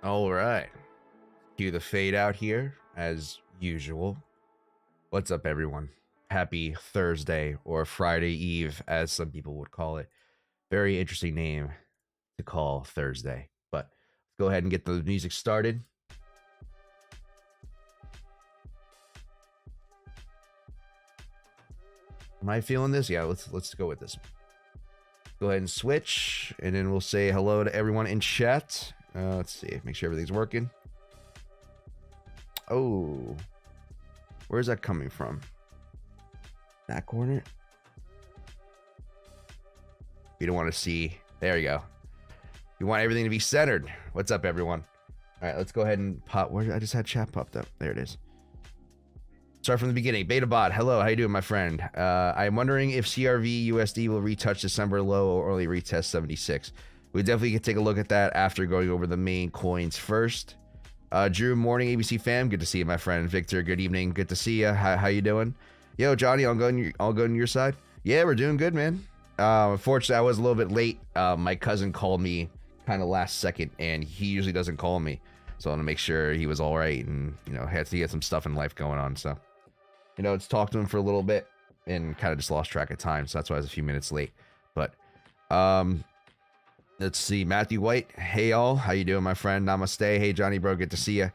All right. Cue the fade out here as usual. What's up, everyone? Happy Thursday or Friday Eve, as some people would call it. Very interesting name to call Thursday. But let's go ahead and get the music started. Am I feeling this? Yeah, let's go with this. Go ahead and switch, and then we'll say hello to everyone in chat. Let's see, make sure everything's working. Oh, where's that coming from? That corner? You don't want to see. There you go. You want everything to be centered. What's up, everyone? All right, let's go ahead and pop. Where I just had chat popped up. There it is. Start from the beginning. BetaBot, hello. How you doing, my friend? I'm wondering if CRV USD will retouch December low or only retest 76. We definitely can take a look at that after going over the main coins first. Drew, morning, ABC fam. Good to see you, my friend. Victor, good evening. Good to see you. How you doing? Yo, Johnny, all good on your side? Yeah, we're doing good, man. Unfortunately, I was a little bit late. My cousin called me kind of last second, and he usually doesn't call me. So I want to make sure he was all right, and, you know, he had some stuff in life going on. So, you know, let's talk to him for a little bit and kind of just lost track of time. So that's why I was a few minutes late. But, let's see. Matthew White. Hey, y'all. How you doing, my friend? Namaste. Hey, Johnny, bro. Good to see you.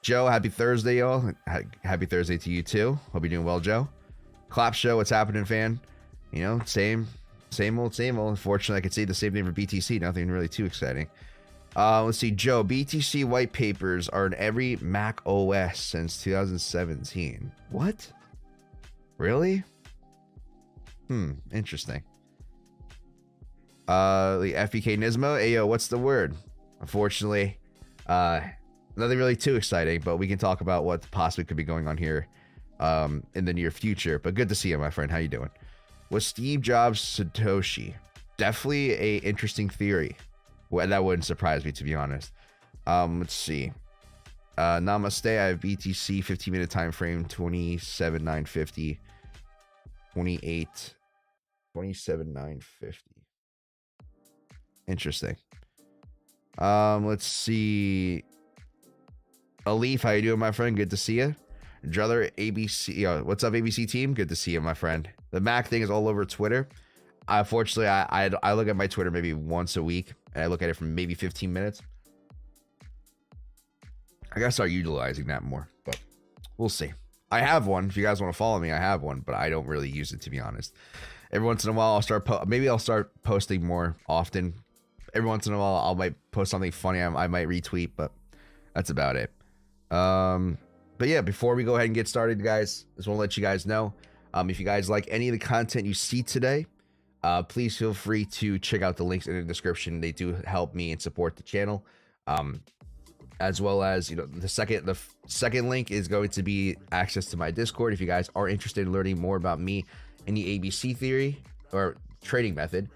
Joe, happy Thursday, y'all. Happy Thursday to you, too. Hope you're doing well, Joe. Clap Show, what's happening, fan? You know, same old. Unfortunately, I could say the same thing for BTC. Nothing really too exciting. Let's see, Joe. BTC white papers are in every Mac OS since 2017. What? Really? Interesting. The FPK Nismo. Ayo, what's the word? Unfortunately, nothing really too exciting, but we can talk about what possibly could be going on here in the near future. But good to see you, my friend. How you doing? Was Steve Jobs Satoshi? Definitely a interesting theory. Well, that wouldn't surprise me, to be honest. Let's see. Namaste. I have BTC 15-minute time frame 27,950. 27,950. Interesting. Let's see. Alif, how you doing, my friend? Good to see you. Driller ABC. What's up, ABC team? Good to see you, my friend. The Mac thing is all over Twitter. Unfortunately, I look at my Twitter maybe once a week, and I look at it for maybe 15 minutes. I gotta start utilizing that more, but we'll see. I have one. If you guys want to follow me, I have one, but I don't really use it, to be honest. Every once in a while, I'll start posting more often. Every once in a while, I might post something funny. I might retweet, but that's about it. But yeah, before we go ahead and get started, guys, just want to let you guys know, if you guys like any of the content you see today, please feel free to check out the links in the description. They do help me and support the channel. As well as, you know, the second link is going to be access to my Discord. If you guys are interested in learning more about me and the ABC theory or trading method,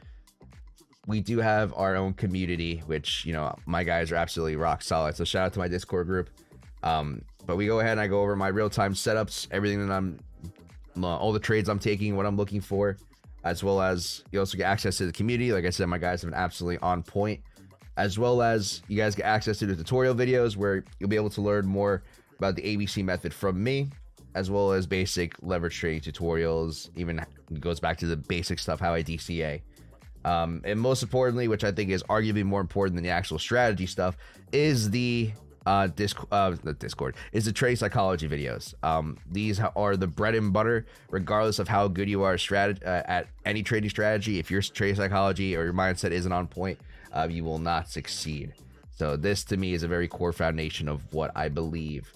we do have our own community, which, you know, my guys are absolutely rock solid. So shout out to my Discord group. But we go ahead and I go over my real-time setups, everything that all the trades I'm taking, what I'm looking for, as well as you also get access to the community. Like I said, my guys have been absolutely on point, as well as you guys get access to the tutorial videos where you'll be able to learn more about the ABC method from me, as well as basic leverage trading tutorials. Even goes back to the basic stuff, how I DCA. And most importantly, which I think is arguably more important than the actual strategy stuff, is the Discord, is the trade psychology videos. These are the bread and butter, regardless of how good you are at any trading strategy. If your trade psychology or your mindset isn't on point, you will not succeed. So this, to me, is a very core foundation of what I believe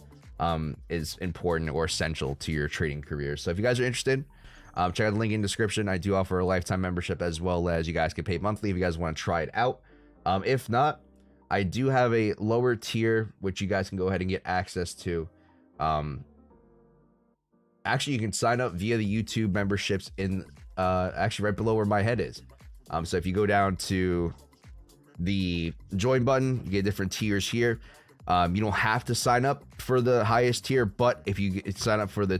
is important or essential to your trading career. So if you guys are interested, check out the link in the description. I do offer a lifetime membership, as well as you guys can pay monthly if you guys want to try it out. If not, I do have a lower tier, which you guys can go ahead and get access to. Actually, you can sign up via the YouTube memberships in actually right below where my head is. So if you go down to the join button, you get different tiers here. You don't have to sign up for the highest tier, but if you sign up for the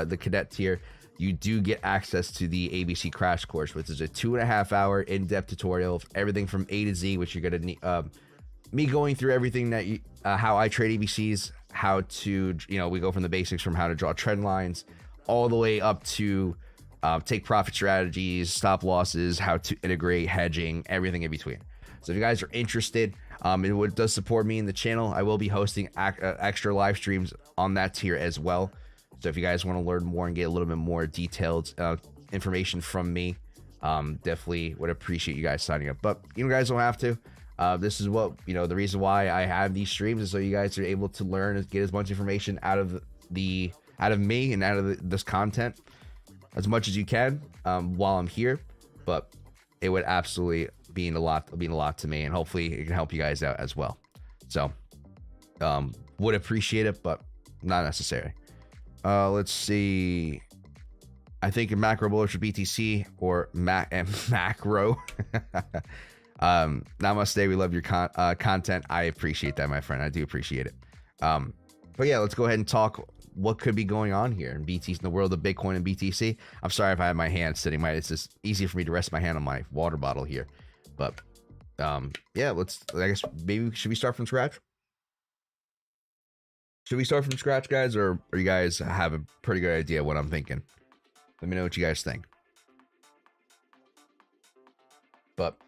the cadet tier, you do get access to the ABC crash course, which is a 2.5-hour in-depth tutorial of everything from A to Z, which you're gonna need, me going through everything that how I trade ABCs, how to, we go from the basics, from how to draw trend lines all the way up to take profit strategies, stop losses, how to integrate hedging, everything in between. So if you guys are interested, it does support me in the channel, I will be hosting extra live streams on that tier as well. So if you guys want to learn more and get a little bit more detailed information from me, definitely would appreciate you guys signing up. But you guys don't have to. This is what, the reason why I have these streams is so you guys are able to learn and get as much information out of me and out of this content as much as you can while I'm here. But it would absolutely mean a lot to me, and hopefully it can help you guys out as well. So would appreciate it, but not necessary. Let's see. I think in macro bullish for BTC or macro. Namaste. We love your content. I appreciate that, my friend. I do appreciate it. But yeah, let's go ahead and talk what could be going on here in BTC, in the world of Bitcoin and BTC. I'm sorry if I have my hand sitting. It's just easier for me to rest my hand on my water bottle here. But yeah, I guess maybe should we start from scratch? Should we start from scratch, guys, or you guys have a pretty good idea what I'm thinking? Let me know what you guys think. But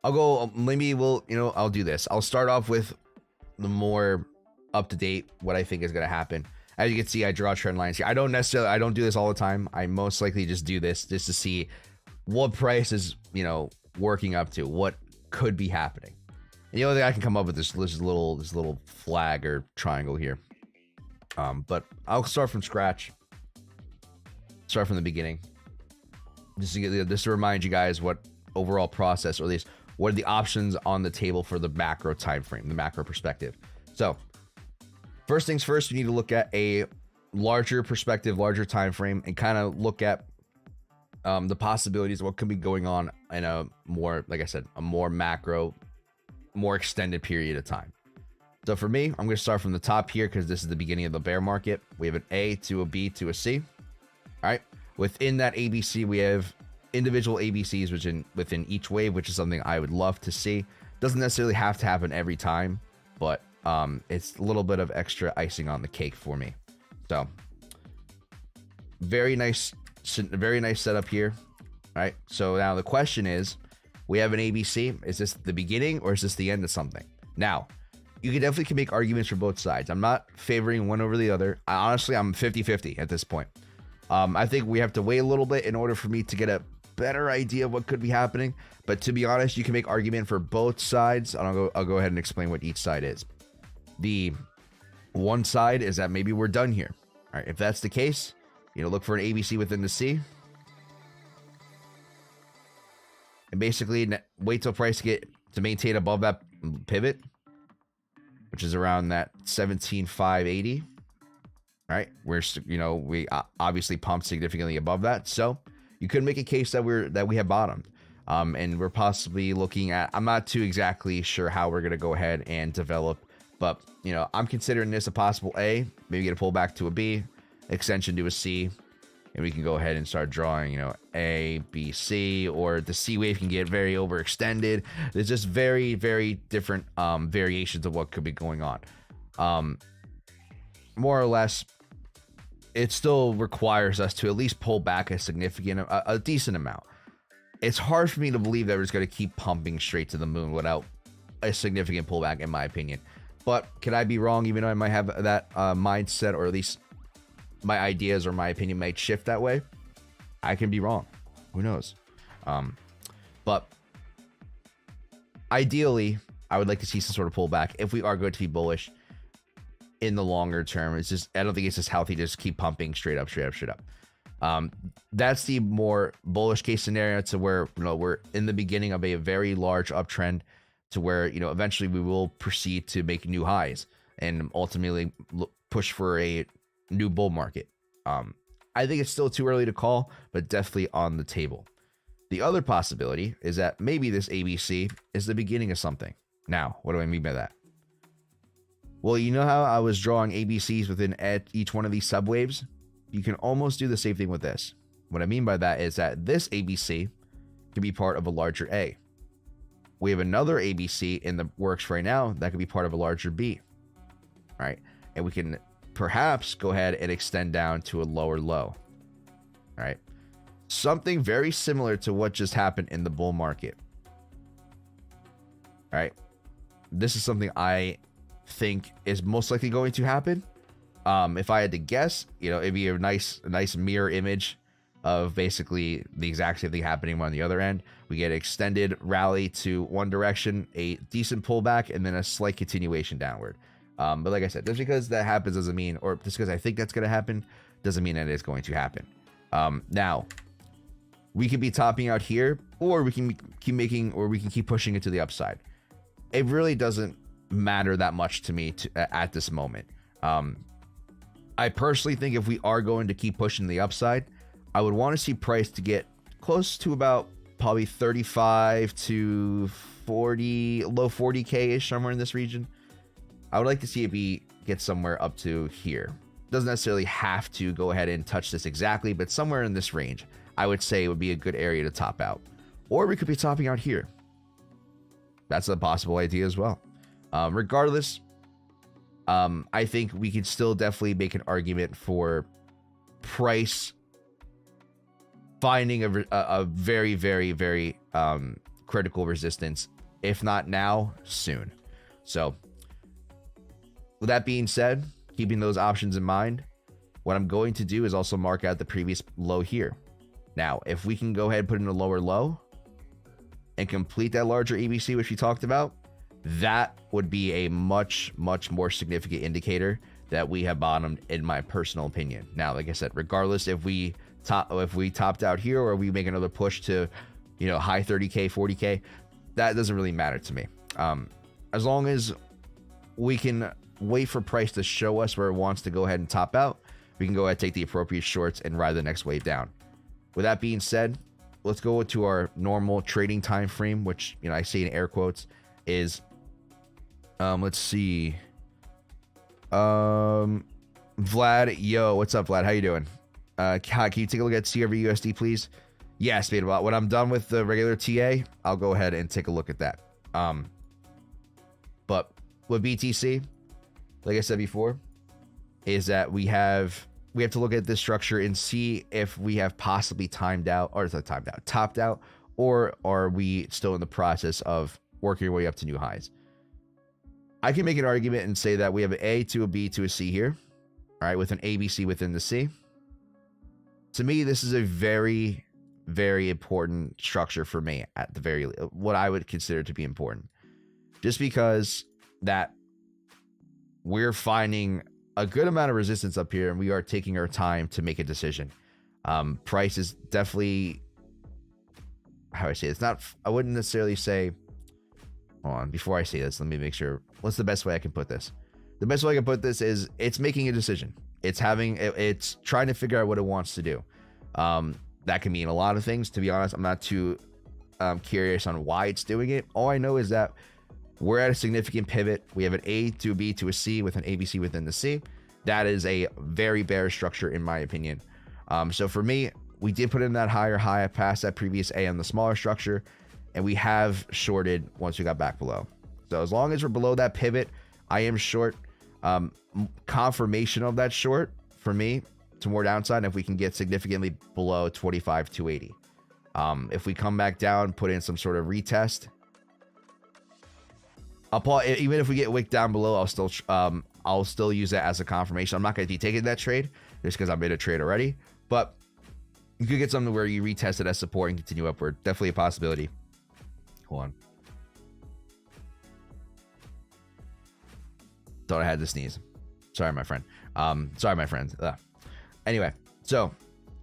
I'll go, maybe I'll do this. I'll start off with the more up to date, what I think is going to happen. As you can see, I draw trend lines here. I don't do this all the time. I most likely just do this just to see what price is, working up to, what could be happening. And the only thing I can come up with is this little flag or triangle here. But I'll start from scratch. Start from the beginning. Just to remind you guys what overall process, or at least what are the options on the table for the macro time frame, the macro perspective. So first things first, we need to look at a larger perspective, larger time frame, and kind of look at the possibilities of what could be going on in a more, like I said, a more macro, more extended period of time. So for me, I'm going to start from the top here because this is the beginning of the bear market. We have an A to a B to a C. All right. Within that ABC, we have individual ABCs within each wave, which is something I would love to see. Doesn't necessarily have to happen every time, but it's a little bit of extra icing on the cake for me. So very nice setup here. All right. So now the question is, we have an ABC. Is this the beginning or is this the end of something? Now, you can make arguments for both sides. I'm not favoring one over the other. Honestly, I'm 50-50 at this point. I think we have to wait a little bit in order for me to get a better idea of what could be happening. But to be honest, you can make argument for both sides. I'll go ahead and explain what each side is. The one side is that maybe we're done here. All right, if that's the case, look for an ABC within the C. And basically wait till price to maintain above that pivot, which is around that 17,580. All right, we obviously pumped significantly above that, so you could make a case that we have bottomed, and we're possibly looking at. I'm not too exactly sure how we're gonna go ahead and develop, but I'm considering this a possible A, maybe get a pullback to a B, extension to a C, and we can go ahead and start drawing, A, B, C, or the C wave can get very overextended. There's just very, very different variations of what could be going on. More or less, it still requires us to at least pull back a decent amount. It's hard for me to believe that we're just going to keep pumping straight to the moon without a significant pullback, in my opinion. But can I be wrong, even though I might have that mindset, or at least my ideas or my opinion might shift that way? I can be wrong. Who knows? But ideally, I would like to see some sort of pullback if we are going to be bullish in the longer term. It's just, I don't think it's just healthy to just keep pumping straight up. That's the more bullish case scenario, to where we're in the beginning of a very large uptrend, to where eventually we will proceed to make new highs and ultimately push for a new bull market. I think it's still too early to call, but definitely on the table. The other possibility is that maybe this ABC is the beginning of something. Now, what do I mean by that? Well, you know how I was drawing ABCs within each one of these subwaves? You can almost do the same thing with this. What I mean by that is that this ABC can be part of a larger A. we have another ABC in the works right now that could be part of a larger B. All right. And we can perhaps go ahead and extend down to a lower low. All right. Something very similar to what just happened in the bull market. All right. This is something I think is most likely going to happen. If I had to guess, you know, it'd be a nice mirror image of basically the exact same thing happening on the other end. We get an extended rally to one direction, a decent pullback, and then a slight continuation downward. But like I said, just because that happens doesn't mean, or just because I think that's going to happen, doesn't mean that it's going to happen. Now, we could be topping out here, or we can keep making, or we can keep pushing it to the upside. It really doesn't matter that much to me at this moment. I personally think if we are going to keep pushing the upside, I would want to see price to get close to about probably 35 to 40, low 40K-ish, somewhere in this region. I would like to see it get somewhere up to here. Doesn't necessarily have to go ahead and touch this exactly, but somewhere in this range, I would say it would be a good area to top out. Or we could be topping out here. That's a possible idea as well. Regardless, I think we could still definitely make an argument for price finding a very, very, very critical resistance, if not now, soon. So with that being said, keeping those options in mind, what I'm going to do is also mark out the previous low here. Now, if we can go ahead and put in a lower low and complete that larger ABC, which we talked about, that would be a much, much more significant indicator that we have bottomed, in my personal opinion. Now, like I said, regardless if we topped out here or we make another push to, you know, high 30K, 40K, that doesn't really matter to me. As long as we can wait for price to show us where it wants to go ahead and top out, we can go ahead and take the appropriate shorts and ride the next wave down. With that being said, let's go to our normal trading time frame, which, you know, I say in air quotes, is let's see. Vlad, yo, what's up, Vlad? How you doing? Can you take a look at CRVUSD, please? Yes, mate. When I'm done with the regular TA, I'll go ahead and take a look at that. But with BTC, like I said before, is that we have to look at this structure and see if we have possibly topped out, or are we still in the process of working our way up to new highs? I can make an argument and say that we have an A to a B to a C here, all right, with an ABC within the C. To me, this is a very, very important structure for me, at the very least, what I would consider to be important, just because that we're finding a good amount of resistance up here and we are taking our time to make a decision. Price is definitely, how do I say it? It's not, I wouldn't necessarily say, hold on, before I say this, let me make sure, what's the best way I can put this? The best way I can put this is it's making a decision. It's trying to figure out what it wants to do. That can mean a lot of things. To be honest, I'm not too curious on why it's doing it. All I know is that we're at a significant pivot. We have an A to a B to a C with an ABC within the C. That is a very bearish structure, in my opinion. So for me, we did put in that higher high past that previous A on the smaller structure, and we have shorted once we got back below. So as long as we're below that pivot, I am short. Confirmation of that short for me to more downside if we can get significantly below 25,280. If we come back down, put in some sort of retest, even if we get wicked down below, I'll still use that as a confirmation. I'm not going to be taking that trade just because I made a trade already, but you could get something where you retest it as support and continue upward. Definitely a possibility. Hold on. Thought I had to sneeze. Sorry, my friend. Sorry, my friends. Anyway, so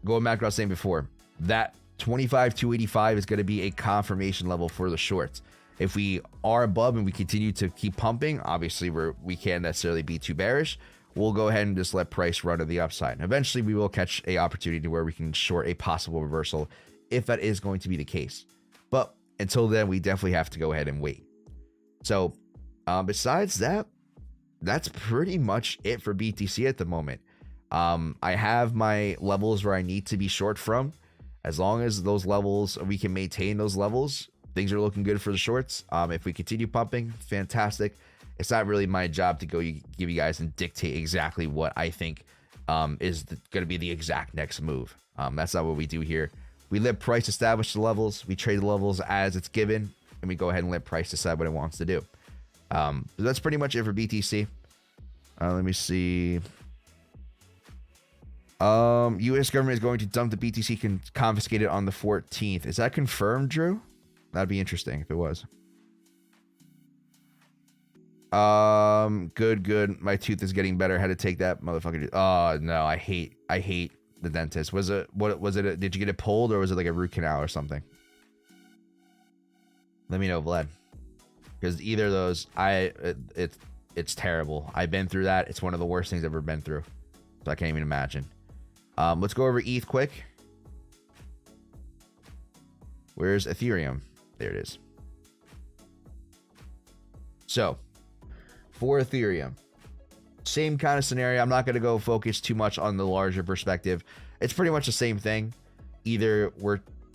going back to what I was saying before, that 25,285 is going to be a confirmation level for the shorts. If we are above and we continue to keep pumping, obviously we can't necessarily be too bearish. We'll go ahead and just let price run to the upside. And eventually we will catch a opportunity where we can short a possible reversal if that is going to be the case. But until then, we definitely have to go ahead and wait. So besides that, that's pretty much it for BTC at the moment. I have my levels where I need to be short from. As long as those levels, we can maintain those levels, things are looking good for the shorts. If we continue pumping, fantastic. It's not really my job to go give you guys and dictate exactly what I think is going to be the exact next move. That's not what we do here. We let price establish the levels. We trade the levels as it's given, and we go ahead and let price decide what it wants to do. So that's pretty much it for BTC. Let me see. U.S. government is going to dump the BTC confiscated on the 14th. Is that confirmed, Drew? That'd be interesting if it was. Good. My tooth is getting better. Had to take that motherfucker. Oh no, I hate the dentist. Was it did you get it pulled, or was it like a root canal or something? Let me know, Vlad. Because either of those, it's terrible. I've been through that. It's one of the worst things I've ever been through. So I can't even imagine. Let's go over ETH quick. Where's Ethereum? There it is. So, for Ethereum, same kind of scenario. I'm not going to go focus too much on the larger perspective. It's pretty much the same thing. Either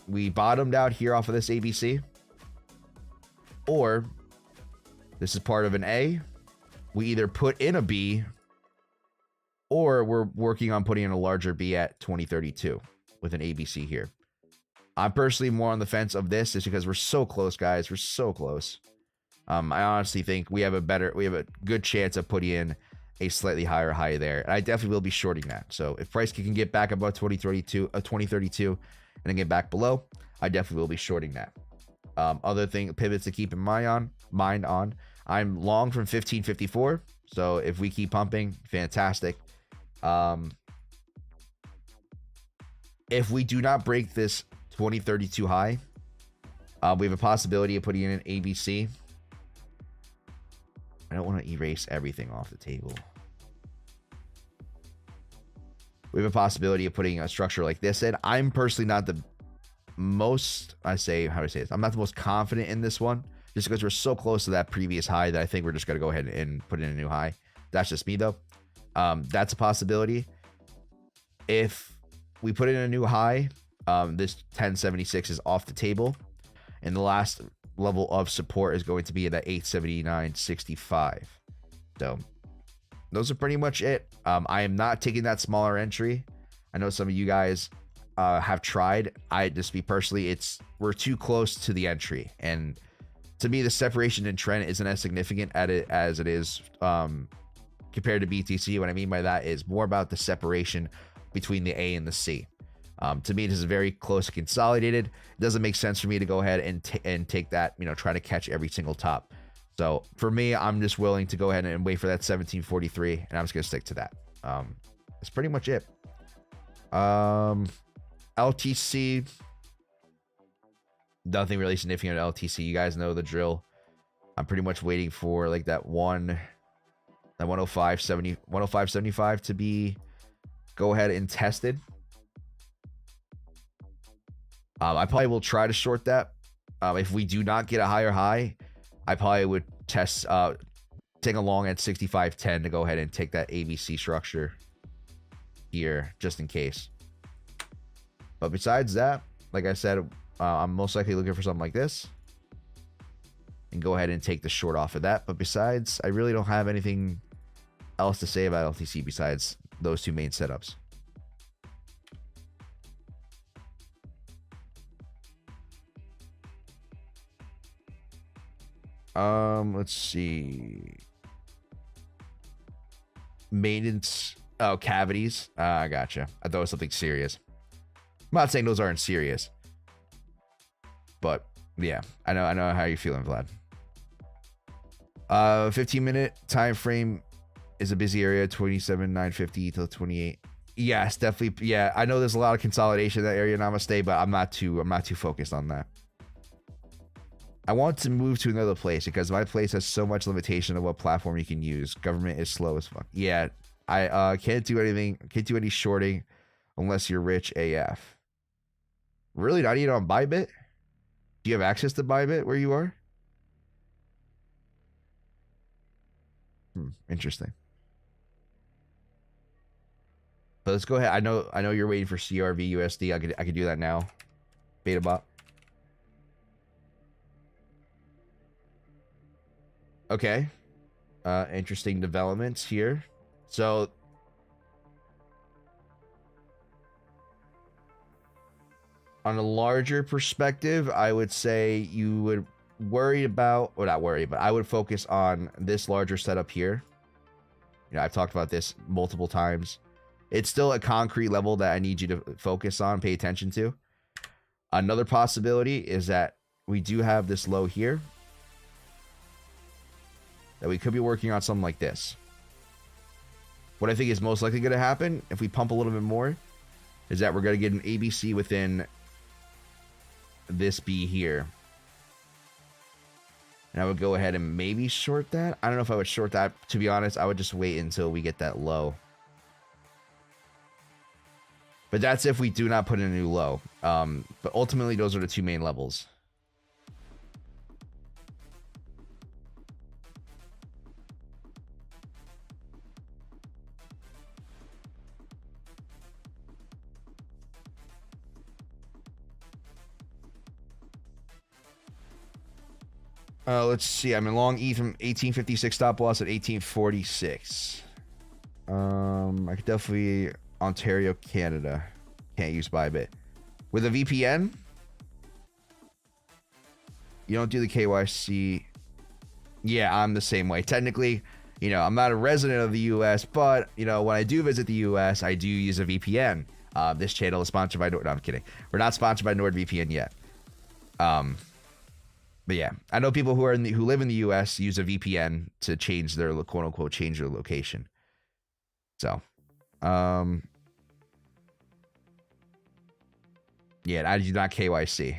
we bottomed out here off of this ABC, or this is part of an A. We either put in a B, or we're working on putting in a larger B at 2032 with an ABC here. I'm personally more on the fence of this, just because we're so close, guys. We're so close. I honestly think we have a good chance of putting in a slightly higher high there, and I definitely will be shorting that. So if price can get back above 2032, and then get back below, I definitely will be shorting that. Other pivots to keep in mind on. I'm long from 1554, so if we keep pumping, fantastic. If we do not break this 2032 high, we have a possibility of putting in an ABC. I don't want to erase everything off the table. We have a possibility of putting a structure like this in. I'm personally not the most, I'm not the most confident in this one, just because we're so close to that previous high that I think we're just going to go ahead and put in a new high. That's just me, though. That's a possibility. If we put in a new high, this 1076 is off the table, and the last level of support is going to be at that 879.65. So those are pretty much it. I am not taking that smaller entry. I know some of you guys have tried. I just personally, we're too close to the entry, and to me the separation in trend isn't as significant as it is compared to BTC. What I mean by that is more about the separation between the A and the C. To me, this is very close, consolidated. It doesn't make sense for me to go ahead and take that, try to catch every single top. So for me, I'm just willing to go ahead and wait for that 1743, and I'm just gonna stick to that. That's pretty much it. LTC, nothing really significant at LTC. You guys know the drill. I'm pretty much waiting for like that 105.75 to be go ahead and tested. I probably will try to short that. If we do not get a higher high, I probably would take a long at 65.10 to go ahead and take that ABC structure here just in case. But besides that, like I said, I'm most likely looking for something like this and go ahead and take the short off of that. But besides, I really don't have anything else to say about LTC besides those two main setups. Let's see. Maintenance. Oh, cavities. I gotcha. I thought it was something serious. I'm not saying those aren't serious, but yeah, I know how you're feeling, Vlad. 15-minute time frame is a busy area, 27,950 till 28. Yes, definitely. Yeah, I know there's a lot of consolidation in that area, Namaste, but I'm not too focused on that. I want to move to another place because my place has so much limitation of what platform you can use. Government is slow as fuck. Yeah, I can't do anything. Can't do any shorting unless you're rich AF. Really? Not even on Bybit? Do you have access to Bybit where you are? Interesting. But let's go ahead. I know you're waiting for CRV USD. I could do that now. Beta bot. Okay. Interesting developments here. So on a larger perspective, I would say you would worry about, or not worry, but I would focus on this larger setup here. You know, I've talked about this multiple times. It's still a concrete level that I need you to focus on, pay attention to. Another possibility is that we do have this low here, that we could be working on something like this. What I think is most likely going to happen, if we pump a little bit more, is that we're going to get an ABC within this B here. And I would go ahead and maybe short that. I don't know if I would short that. To be honest, I would just wait until we get that low. But that's if we do not put in a new low. But ultimately, those are the two main levels. Let's see. I'm in long E from 1856 stop loss at 1846. I could definitely Ontario, Canada. Can't use Bybit. With a VPN, you don't do the KYC. Yeah, I'm the same way. Technically, you know, I'm not a resident of the US, but, you know, when I do visit the US, I do use a VPN. This channel is sponsored by... No, I'm kidding. We're not sponsored by NordVPN yet. But yeah, I know people who live in the US use a VPN to change their quote unquote change their location. So, yeah, I do not KYC.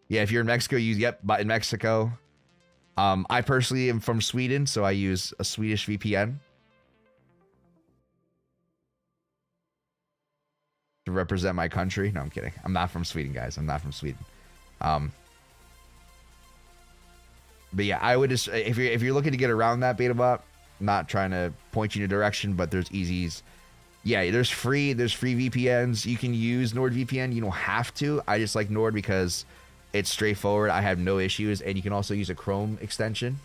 Yeah, if you're in Mexico, but in Mexico, I personally am from Sweden, so I use a Swedish VPN to represent my country. No, I'm kidding. I'm not from Sweden, guys. I'm not from Sweden. But yeah, I would just, if you're looking to get around that beta bot, not trying to point you in a direction, but there's easies. Yeah, there's free VPNs. You can use NordVPN. You don't have to. I just like Nord because it's straightforward. I have no issues, and you can also use a Chrome extension.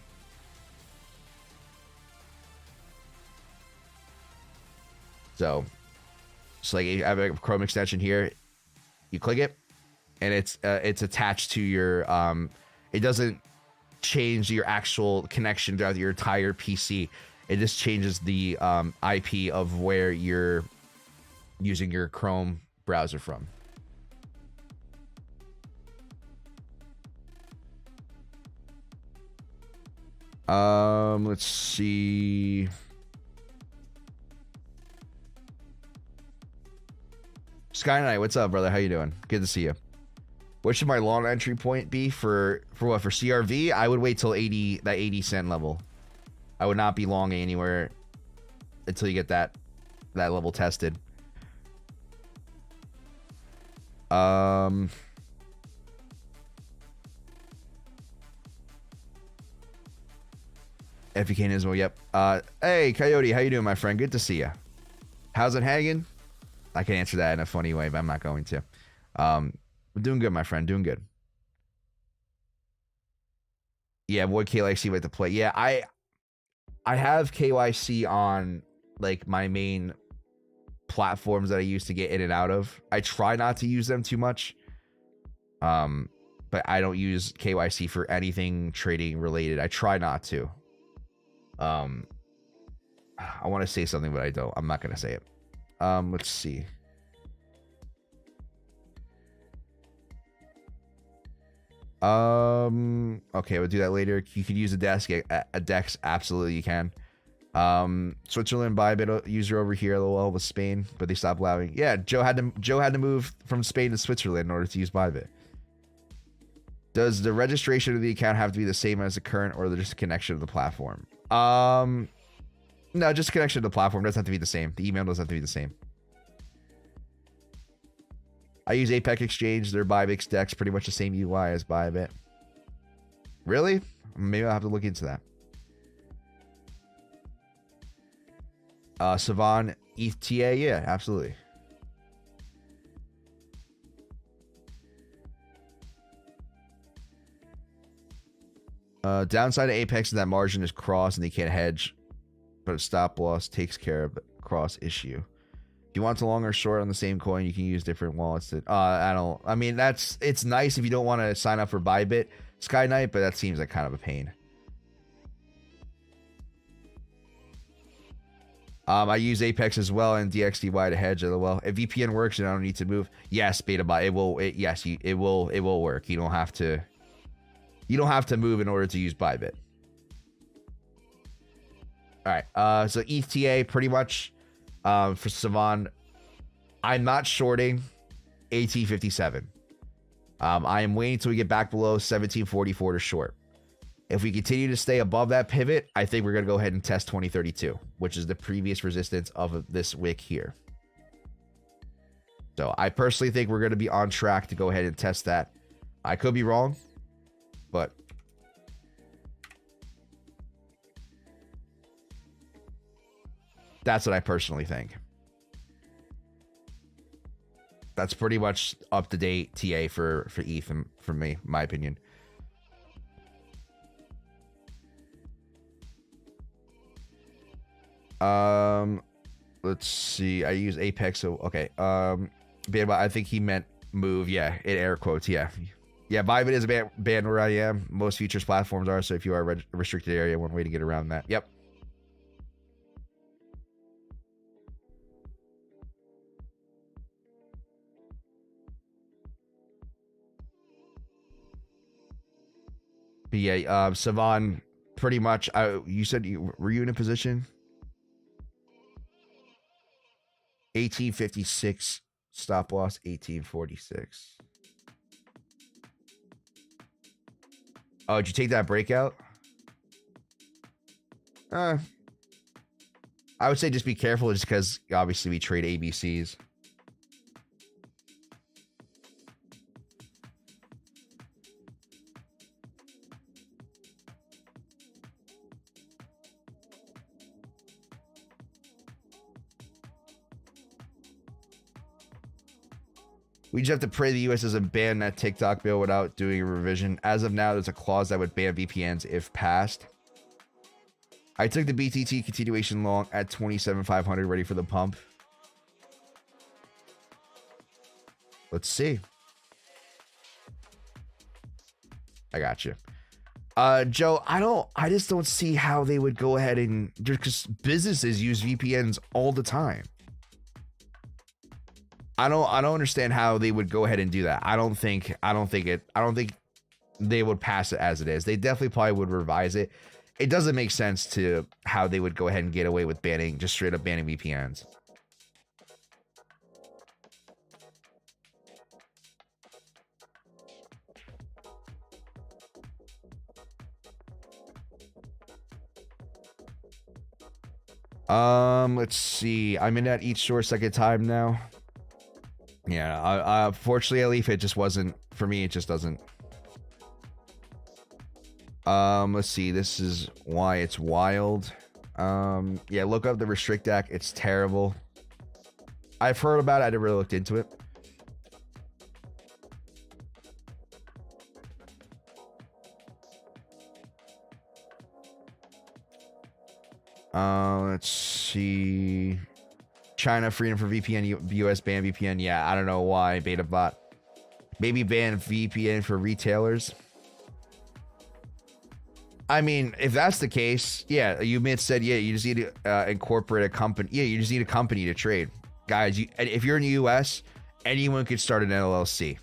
So like I have a Chrome extension here. You click it, and it's attached to your. It doesn't change your actual connection throughout your entire PC. It just changes the IP of where you're using your Chrome browser from. Let's see. Sky Knight, what's up, brother? How you doing? Good to see you. What should my long entry point be for what? For CRV? I would wait till 80 cent level. I would not be long anywhere until you get that level tested. FEK Nismo, yep. Hey, Coyote, how you doing, my friend? Good to see you. How's it hanging? I can answer that in a funny way, but I'm not going to. We're doing good, my friend. Doing good. Yeah, avoid KYC with the play. Yeah, I have KYC on like my main platforms that I use to get in and out of. I try not to use them too much. But I don't use KYC for anything trading related. I try not to. I want to say something, but I don't. I'm not going to say it. Let's see. Okay, we'll do that later. You could use a DEX. Absolutely, you can. Switzerland Bybit user over here, LOL, with Spain, but they stopped allowing. Yeah, Joe had to move from Spain to Switzerland in order to use Bybit. Does the registration of the account have to be the same as the current, or just a connection to the platform? No, just a connection to the platform. It doesn't have to be the same. The email doesn't have to be the same. I use Apex Exchange. Their Bybit DEX pretty much the same UI as Bybit. Really? Maybe I'll have to look into that. Savon ETH-TA, yeah, absolutely. Downside of Apex is that margin is cross and they can't hedge, but a stop loss takes care of cross issue. If you want to long or short on the same coin, you can use different wallets. I mean, it's nice if you don't want to sign up for Bybit Sky Knight, but that seems like kind of a pain. I use Apex as well and DXDY to hedge. LOL. If VPN works and I don't need to move, yes, beta bot, it will. It will work. You don't have to move in order to use Bybit. All right. So ETH pretty much for Savan, I'm not shorting AT57. I am waiting until we get back below 1744 to short. If we continue to stay above that pivot, I think we're going to go ahead and test 2032, which is the previous resistance of this wick here. So I personally think we're going to be on track to go ahead and test that. I could be wrong, but that's what I personally think. That's pretty much up to date TA for ETH and for me, my opinion. Let's see. I use Apex, so okay. I think he meant move. Yeah, in air quotes. Yeah, Bybit is banned where I am. Most futures platforms are. So if you are a restricted area, one way to get around that. Yep. But yeah, Savan, pretty much. You said were you in a position? 1856 stop loss, 1846. Oh, did you take that breakout? I would say just be careful, just because obviously we trade ABCs. We just have to pray the US doesn't ban that TikTok bill without doing a revision. As of now, there's a clause that would ban VPNs if passed. I took the BTC continuation long at 27,500, ready for the pump. Let's see. I got you. Joe, I just don't see how they would go ahead and, just because businesses use VPNs all the time. I don't understand how they would go ahead and do that. I don't think they would pass it as it is. They definitely probably would revise it. It doesn't make sense to how they would go ahead and get away with banning, just straight up banning VPNs. Let's see. I'm in that each short second time now. Yeah, fortunately, at least it just wasn't for me. It just doesn't. Let's see. This is why it's wild. Yeah, look up the Restrict Act. It's terrible. I've heard about it. I never really looked into it. Let's see. China freedom for VPN, US ban VPN. Yeah, I don't know why. Beta bot. Maybe ban VPN for retailers. I mean, if that's the case, yeah, you said, yeah, you just need to incorporate a company. Yeah, you just need a company to trade. Guys, if you're in the US, anyone could start an LLC.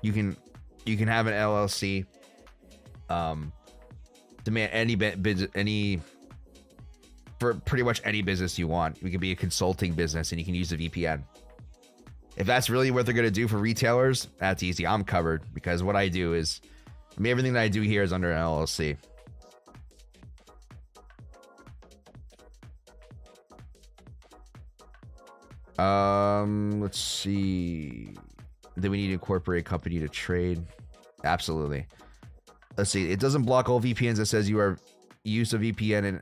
You can have an LLC. Demand any for pretty much any business you want. We could be a consulting business and you can use a VPN. If that's really what they're going to do for retailers, that's easy. I'm covered because what I do is, everything that I do here is under an LLC. Let's see. Then we need to incorporate a company to trade. Absolutely. Let's see. It doesn't block all VPNs that says you are use a VPN and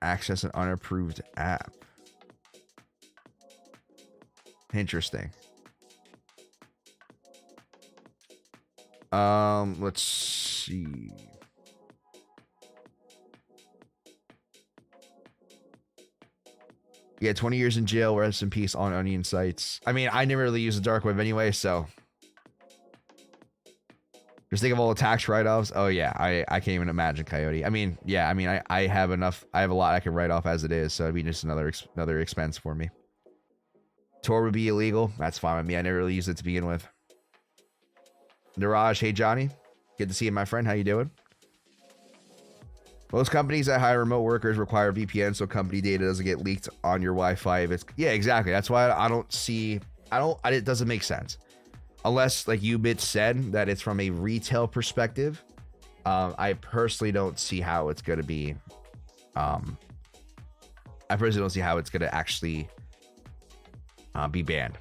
access an unapproved app. Interesting. Let's see. Yeah, 20 years in jail, rest in peace on onion sites. I mean, I never really use the dark web anyway, so just think of all the tax write-offs. Oh yeah, I can't even imagine Coyote. I mean, yeah, I mean, I have enough. I have a lot I can write off as it is, so it'd be just another expense for me. Tor would be illegal. That's fine with me. I never really used it to begin with. Niraj, hey Johnny, good to see you, my friend. How you doing? Most companies that hire remote workers require VPN, so company data doesn't get leaked on your Wi-Fi. If it's yeah, exactly. That's why I don't see. It doesn't make sense. Unless, like Ubit said, that it's from a retail perspective. I personally don't see how it's going to be. I personally don't see how it's going to actually be banned.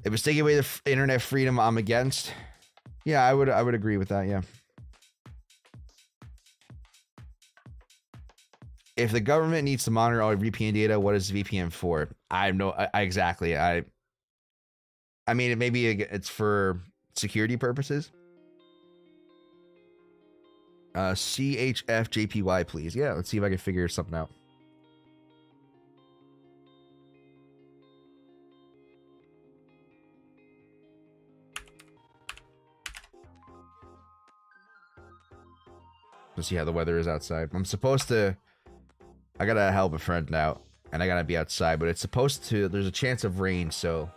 If it's taking away the internet freedom, I'm against. Yeah, I would agree with that. Yeah. If the government needs to monitor all VPN data, what is VPN for? I know exactly. I mean, maybe it's for security purposes. CHFJPY, please. Yeah, let's see if I can figure something out. Let's see how the weather is outside. I'm supposed to. I gotta help a friend out, and I gotta be outside, but it's supposed to. There's a chance of rain, so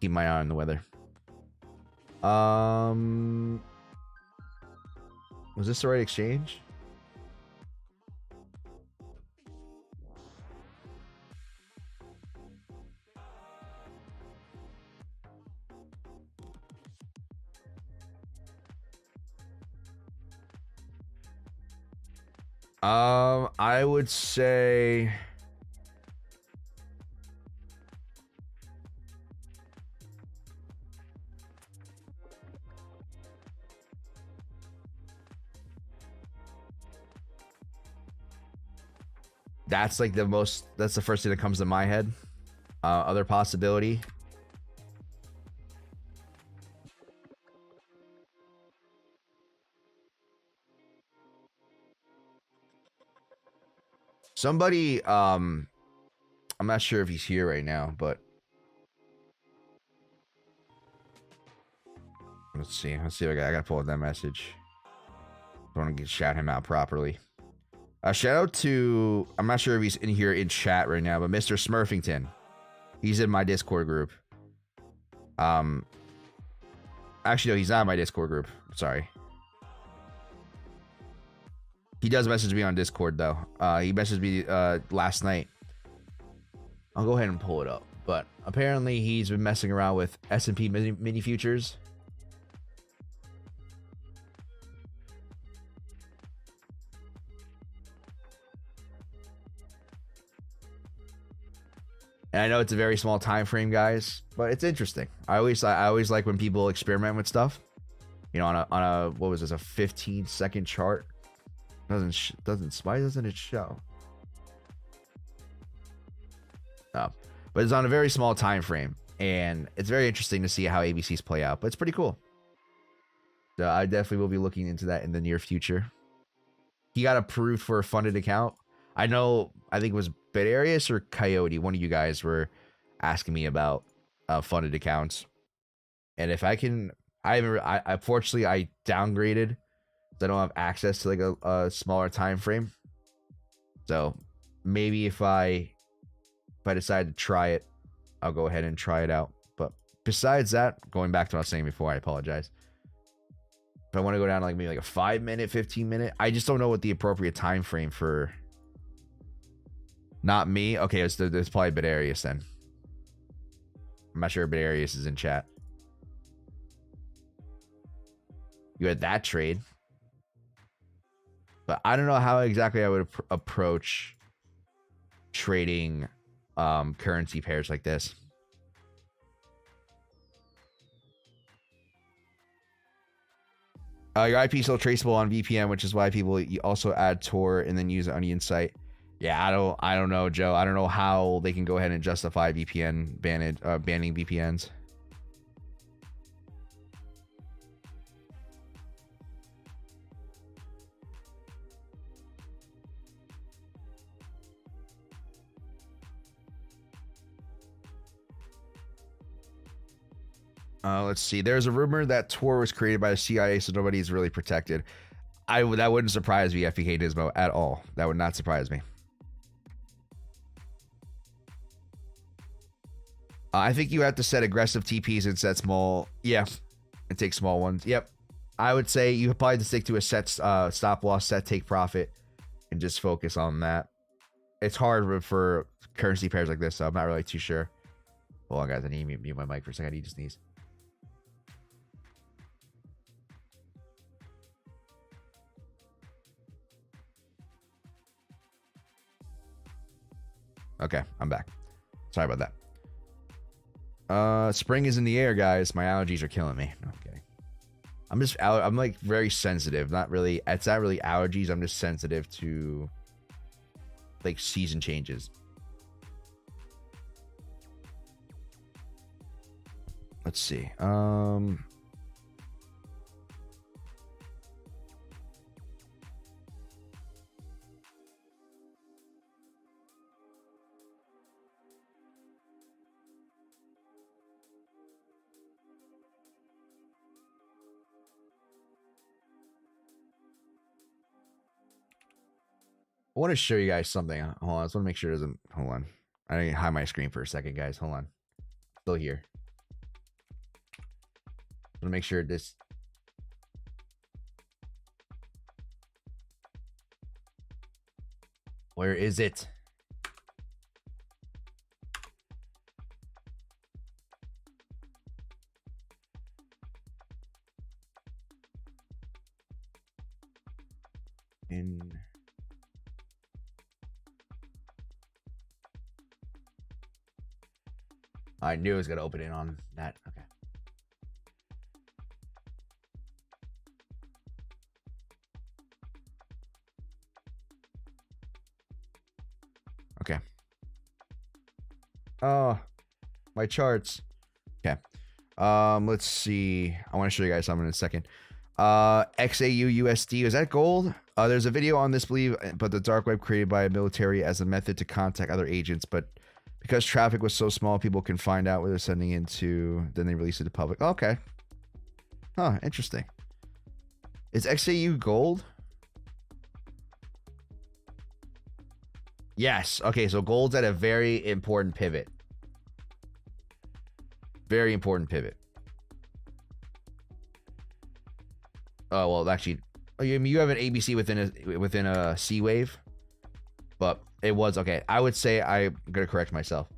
keep my eye on the weather. Was this the right exchange? I would say that's like that's the first thing that comes to my head. Other possibility. Somebody, I'm not sure if he's here right now, but let's see. I gotta pull up that message. I want to shout him out properly. Shout out to, I'm not sure if he's in here in chat right now, but Mr. Smurfington. He's in my Discord group. Actually, no, he's not in my Discord group. Sorry. He does message me on Discord, though. He messaged me last night. I'll go ahead and pull it up. But apparently, he's been messing around with S&P mini futures. And I know it's a very small time frame, guys, but it's interesting. I always like when people experiment with stuff. You know, on a what was this, a 15-second chart? Why doesn't it show? Oh, but it's on a very small time frame, and it's very interesting to see how ABCs play out. But it's pretty cool. So I definitely will be looking into that in the near future. He got approved for a funded account. I know. I think it was Bitarius or Coyote. One of you guys were asking me about funded accounts, and if I can, unfortunately I downgraded. I don't have access to like a smaller time frame. So maybe if I decide to try it, I'll go ahead and try it out. But besides that, going back to what I was saying before, I apologize. If I want to go down to like maybe like a 5-minute, 15-minute, I just don't know what the appropriate time frame for. Not me. Okay, it's probably Bitarius then. I'm not sure if Bitarius is in chat. You had that trade. But I don't know how exactly I would approach trading currency pairs like this. Your IP is still traceable on VPN, which is why people also add Tor and then use the Onion site. Yeah, I don't know, Joe. I don't know how they can go ahead and justify VPN banning VPNs. Let's see. There's a rumor that Tor was created by the CIA, so nobody's really protected. That wouldn't surprise me, FPK Dismo, at all. That would not surprise me. I think you have to set aggressive TPs and set small. Yeah, and take small ones. Yep. I would say you probably have to stick to a set stop loss, set take profit, and just focus on that. It's hard for currency pairs like this, so I'm not really too sure. Hold on, guys. I need to mute my mic for a second. I need to sneeze. Okay, I'm back. Sorry about that. Spring is in the air, guys. My allergies are killing me. No, I'm kidding. I'm like very sensitive. Not really. It's not really allergies. I'm just sensitive to like season changes. Let's see. I want to show you guys something. Hold on. I just want to make sure it doesn't. Hold on. I need to hide my screen for a second, guys. Hold on. Still here. I want to make sure this. Where is it? I knew it was gonna open it on that. Okay. Okay. Oh, my charts. Okay. Let's see. I want to show you guys something in a second. XAU USD, is that gold? There's a video on this, believe, but the dark web created by a military as a method to contact other agents, but because traffic was so small, people can find out where they're sending into, then they release it to public. Okay. Huh, interesting. Is XAU gold? Yes. Okay, so gold's at a very important pivot. Very important pivot. Oh, well, actually, I mean, you have an ABC within a C wave, but it was okay. I would say I'm gonna correct myself.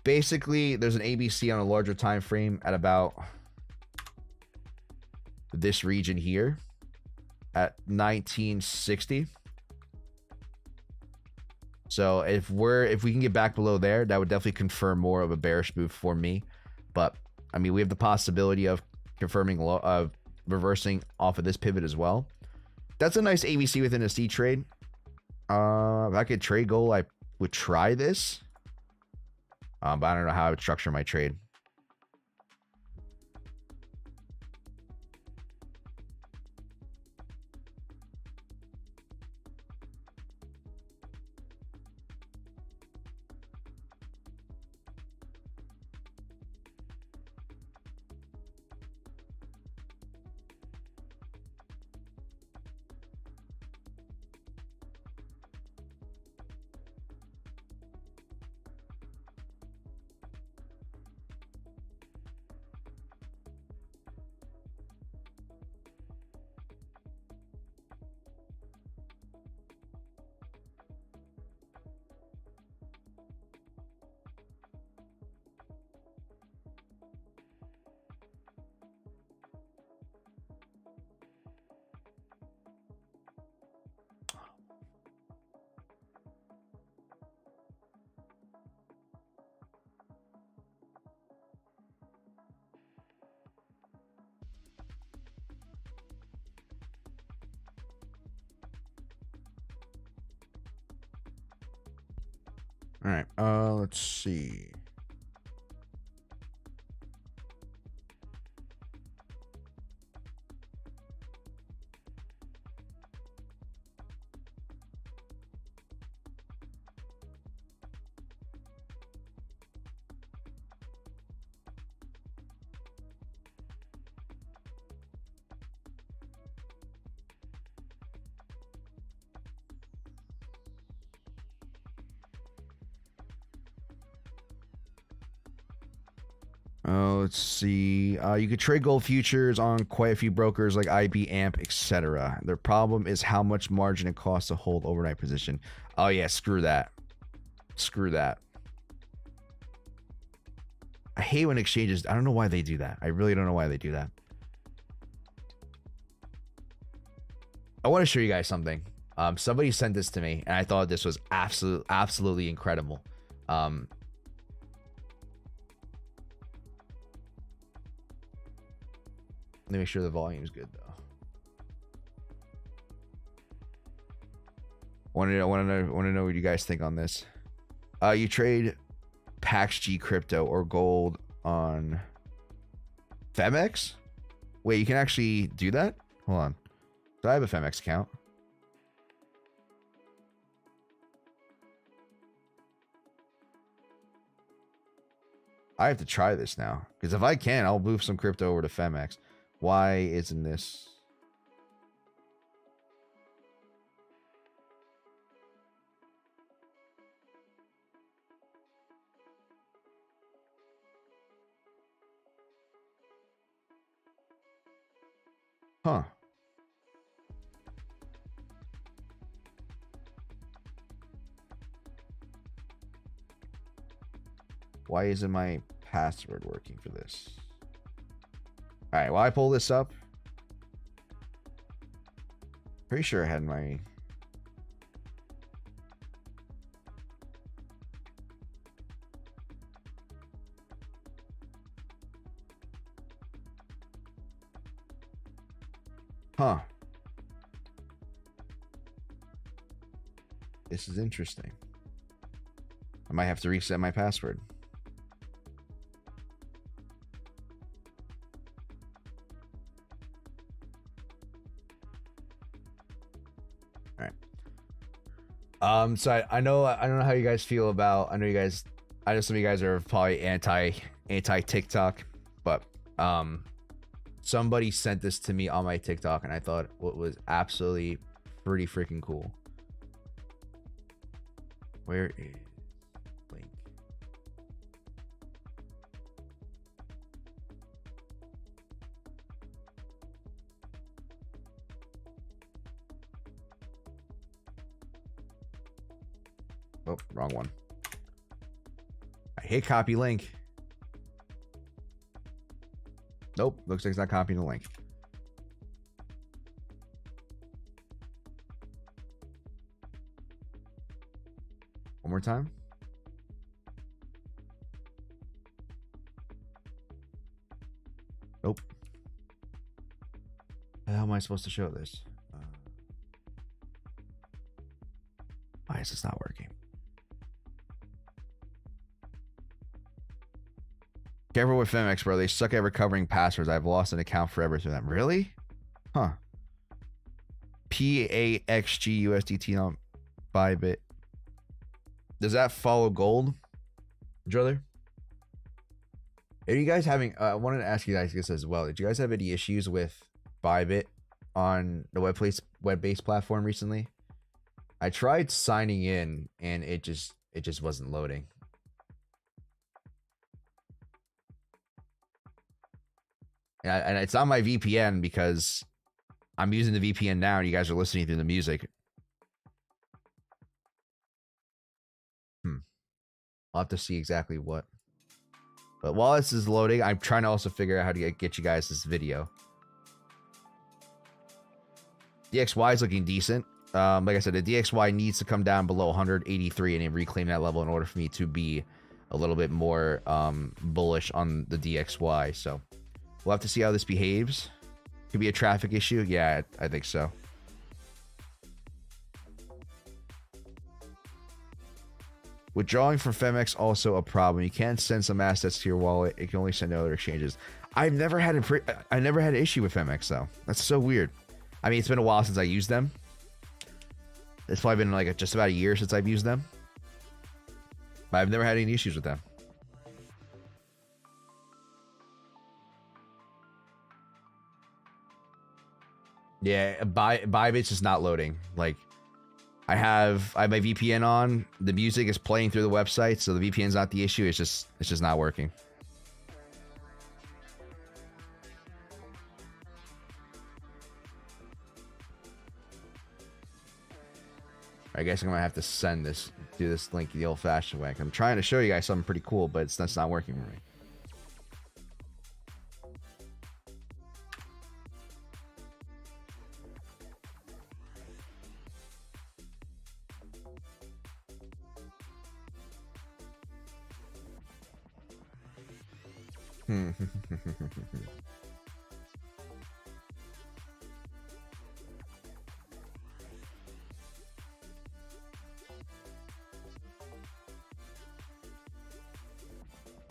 Basically, there's an ABC on a larger time frame at about this region here at 1960. So if we can get back below there, that would definitely confirm more of a bearish move for me. But I mean, we have the possibility of confirming reversing off of this pivot as well. That's a nice ABC within a C trade. If I could trade gold, I would try this. But I don't know how I would structure my trade. All right, let's see. Let's see. You could trade gold futures on quite a few brokers like IB, AMP, etc. Their problem is how much margin it costs to hold overnight position. Oh yeah, screw that. Screw that. I hate when exchanges, I don't know why they do that. I really don't know why they do that. I want to show you guys something. Somebody sent this to me and I thought this was absolutely incredible. Let me make sure the volume is good though. Want to know what you guys think on this. You trade PKJJKN crypto or gold on Femex? Wait, you can actually do that? Hold on. Do I have a Femex account? I have to try this now. Because if I can, I'll move some crypto over to Femex. Why isn't this? Huh. Why isn't my password working for this? All right, while I pull this up, pretty sure I had my... Huh. This is interesting. I might have to reset my password. All right. So I don't know how you guys feel about, I know some of you guys are probably anti TikTok, but somebody sent this to me on my TikTok and I thought what was absolutely pretty freaking cool. Where is link? Oh, wrong one. I hit copy link. Nope, looks like it's not copying the link. One more time. Nope. How am I supposed to show this? Why is this not working? Careful with Femex, bro. They suck at recovering passwords. I've lost an account forever through them. Really? Huh. PAXG on Bybit. Does that follow gold, brother? Are you guys having... I wanted to ask you guys this as well. Did you guys have any issues with Bybit on the web-based platform recently? I tried signing in and it just wasn't loading. And it's on my VPN because I'm using the VPN now and you guys are listening through the music. I'll have to see exactly what. But while this is loading, I'm trying to also figure out how to get you guys this video. DXY is looking decent. Like I said, the DXY needs to come down below 183 and then reclaim that level in order for me to be a little bit more bullish on the DXY. So we'll have to see how this behaves. Could be a traffic issue. Yeah, I think so. Withdrawing from Femex also a problem. You can't send some assets to your wallet. It can only send to other exchanges. I never had an issue with Femex though. That's so weird. I mean, it's been a while since I used them. It's probably been like just about a year since I've used them. But I've never had any issues with them. Yeah, Bybit's just not loading. Like, I have my VPN on. The music is playing through the website, so the VPN's not the issue. It's just not working. I guess I'm gonna have to do this link the old-fashioned way. I'm trying to show you guys something pretty cool, but that's not working for me.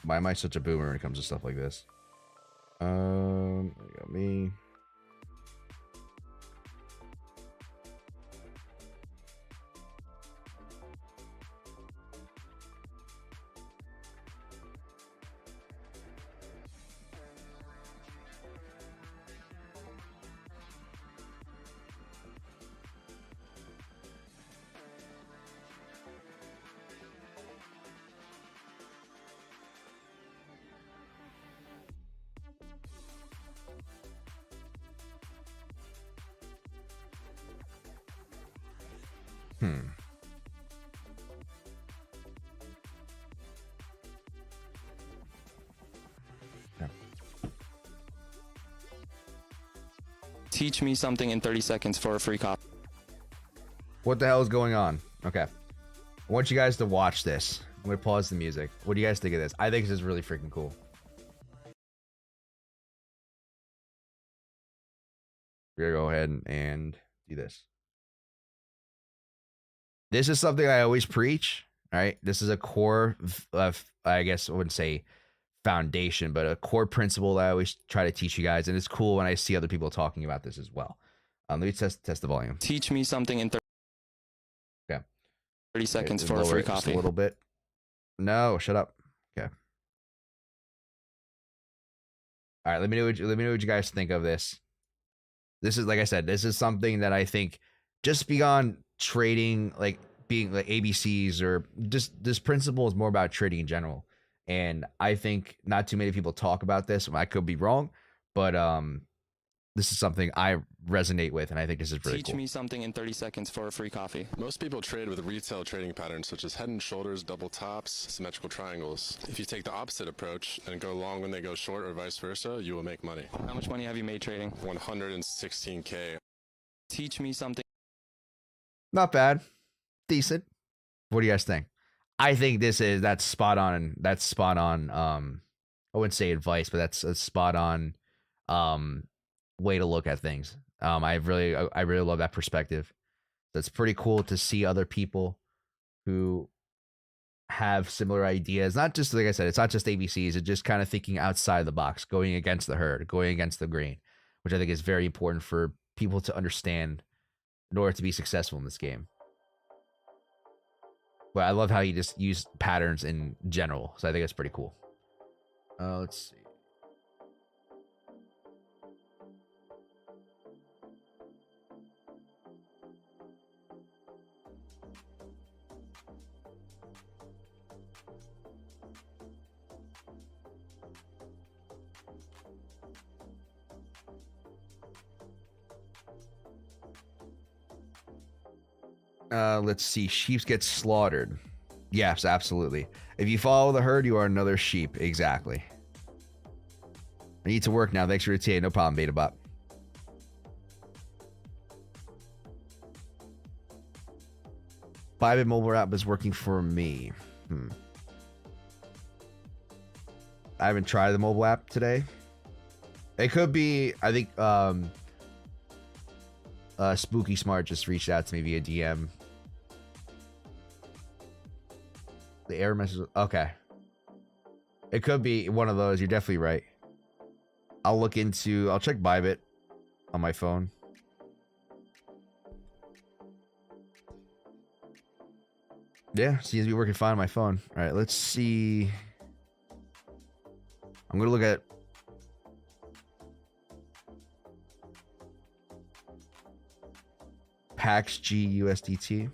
Why am I such a boomer when it comes to stuff like this? There you go, me. Teach me something in 30 seconds for a free copy. What the hell is going on? Okay. I want you guys to watch this. I'm going to pause the music. What do you guys think of this? I think this is really freaking cool. We're going to go ahead and do this. This is something I always preach. All right. This is a core of, I guess I wouldn't say foundation, but a core principle that I always try to teach you guys. And it's cool when I see other people talking about this as well. Let me test the volume. Teach me something in 30 seconds for a free copy. A little bit. No, shut up. Okay. All right. Let me know what you guys think of this. This is, like I said, this is something that I think just beyond trading, like being like ABCs, or just this principle is more about trading in general. And I think not too many people talk about this. I could be wrong, but this is something I resonate with, and I think this is really cool. Teach me something in 30 seconds for a free coffee. Most people trade with retail trading patterns such as head and shoulders, double tops, symmetrical triangles. If you take the opposite approach and go long when they go short or vice versa, you will make money. How much money have you made trading? 116K. Teach me something. Not bad. Decent. What do you guys think? I think that's spot on. That's spot on. I wouldn't say advice, but that's a spot on way to look at things. I really love that perspective. That's pretty cool to see other people who have similar ideas. Not just, like I said, it's not just ABCs. It's just kind of thinking outside the box, going against the herd, going against the grain, which I think is very important for people to understand in order to be successful in this game. But I love how you just use patterns in general. So I think that's pretty cool. Let's see. Let's see. Sheep get slaughtered. Yes, absolutely. If you follow the herd, you are another sheep. Exactly. I need to work now. Thanks for your TA. No problem, BetaBot. Bybit mobile app is working for me. I haven't tried the mobile app today. It could be, I think, Spooky Smart just reached out to me via DM. The error message. Okay. It could be one of those. You're definitely right. I'll check Bybit on my phone. Yeah, seems to be working fine on my phone. All right, let's see. I'm going to look at PAX G USDT.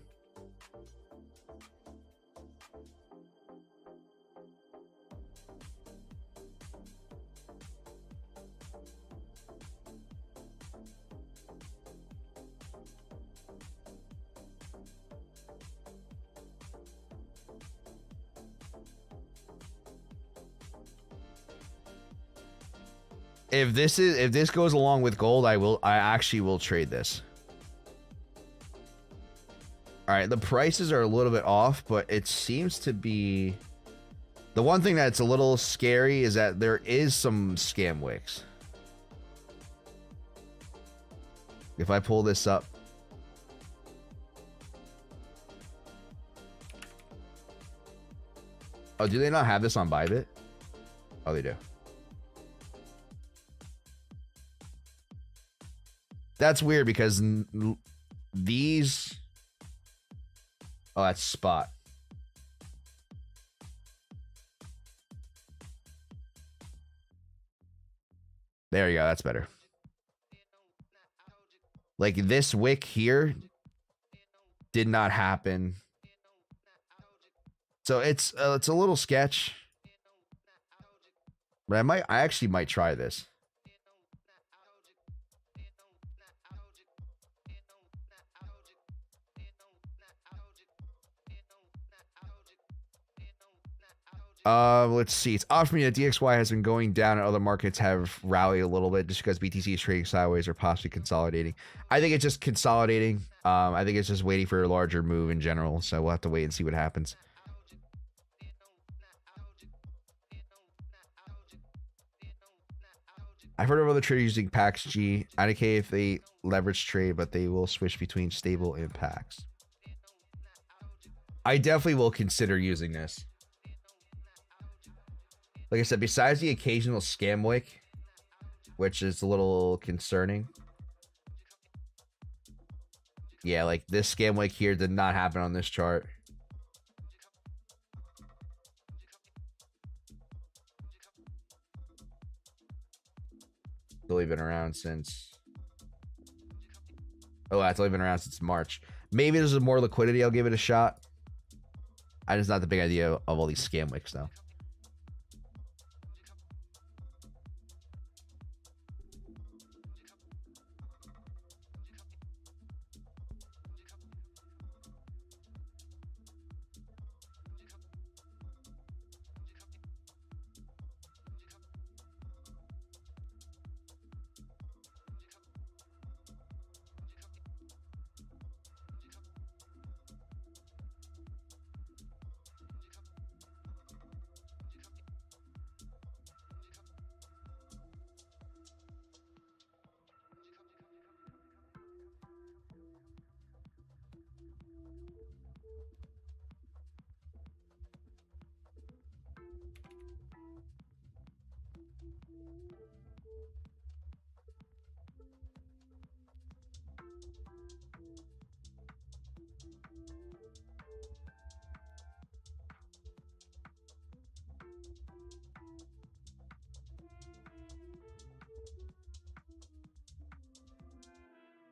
If this goes along with gold, I actually will trade this. All right, the prices are a little bit off, but it seems to be the one thing that's a little scary is that there is some scam wicks. If I pull this up, oh, do they not have this on Bybit? Oh, they do. That's weird because these... Oh, that's spot. There you go. That's better. Like this wick here did not happen. So it's a little sketch. But I actually might try this. Let's see. It's odd for me that DXY has been going down and other markets have rallied a little bit just because BTC is trading sideways or possibly consolidating. I think it's just consolidating. I think it's just waiting for a larger move in general. So we'll have to wait and see what happens. I've heard of other traders using PAX G. I don't care if they leverage trade, but they will switch between stable and PAX. I definitely will consider using this. Like I said, besides the occasional scam wick, which is a little concerning. Yeah, like this scam wick here did not happen on this chart. It's only been around since... Oh, it's only been around since March. Maybe there's more liquidity. I'll give it a shot. I just not the big idea of all these scam wicks, though.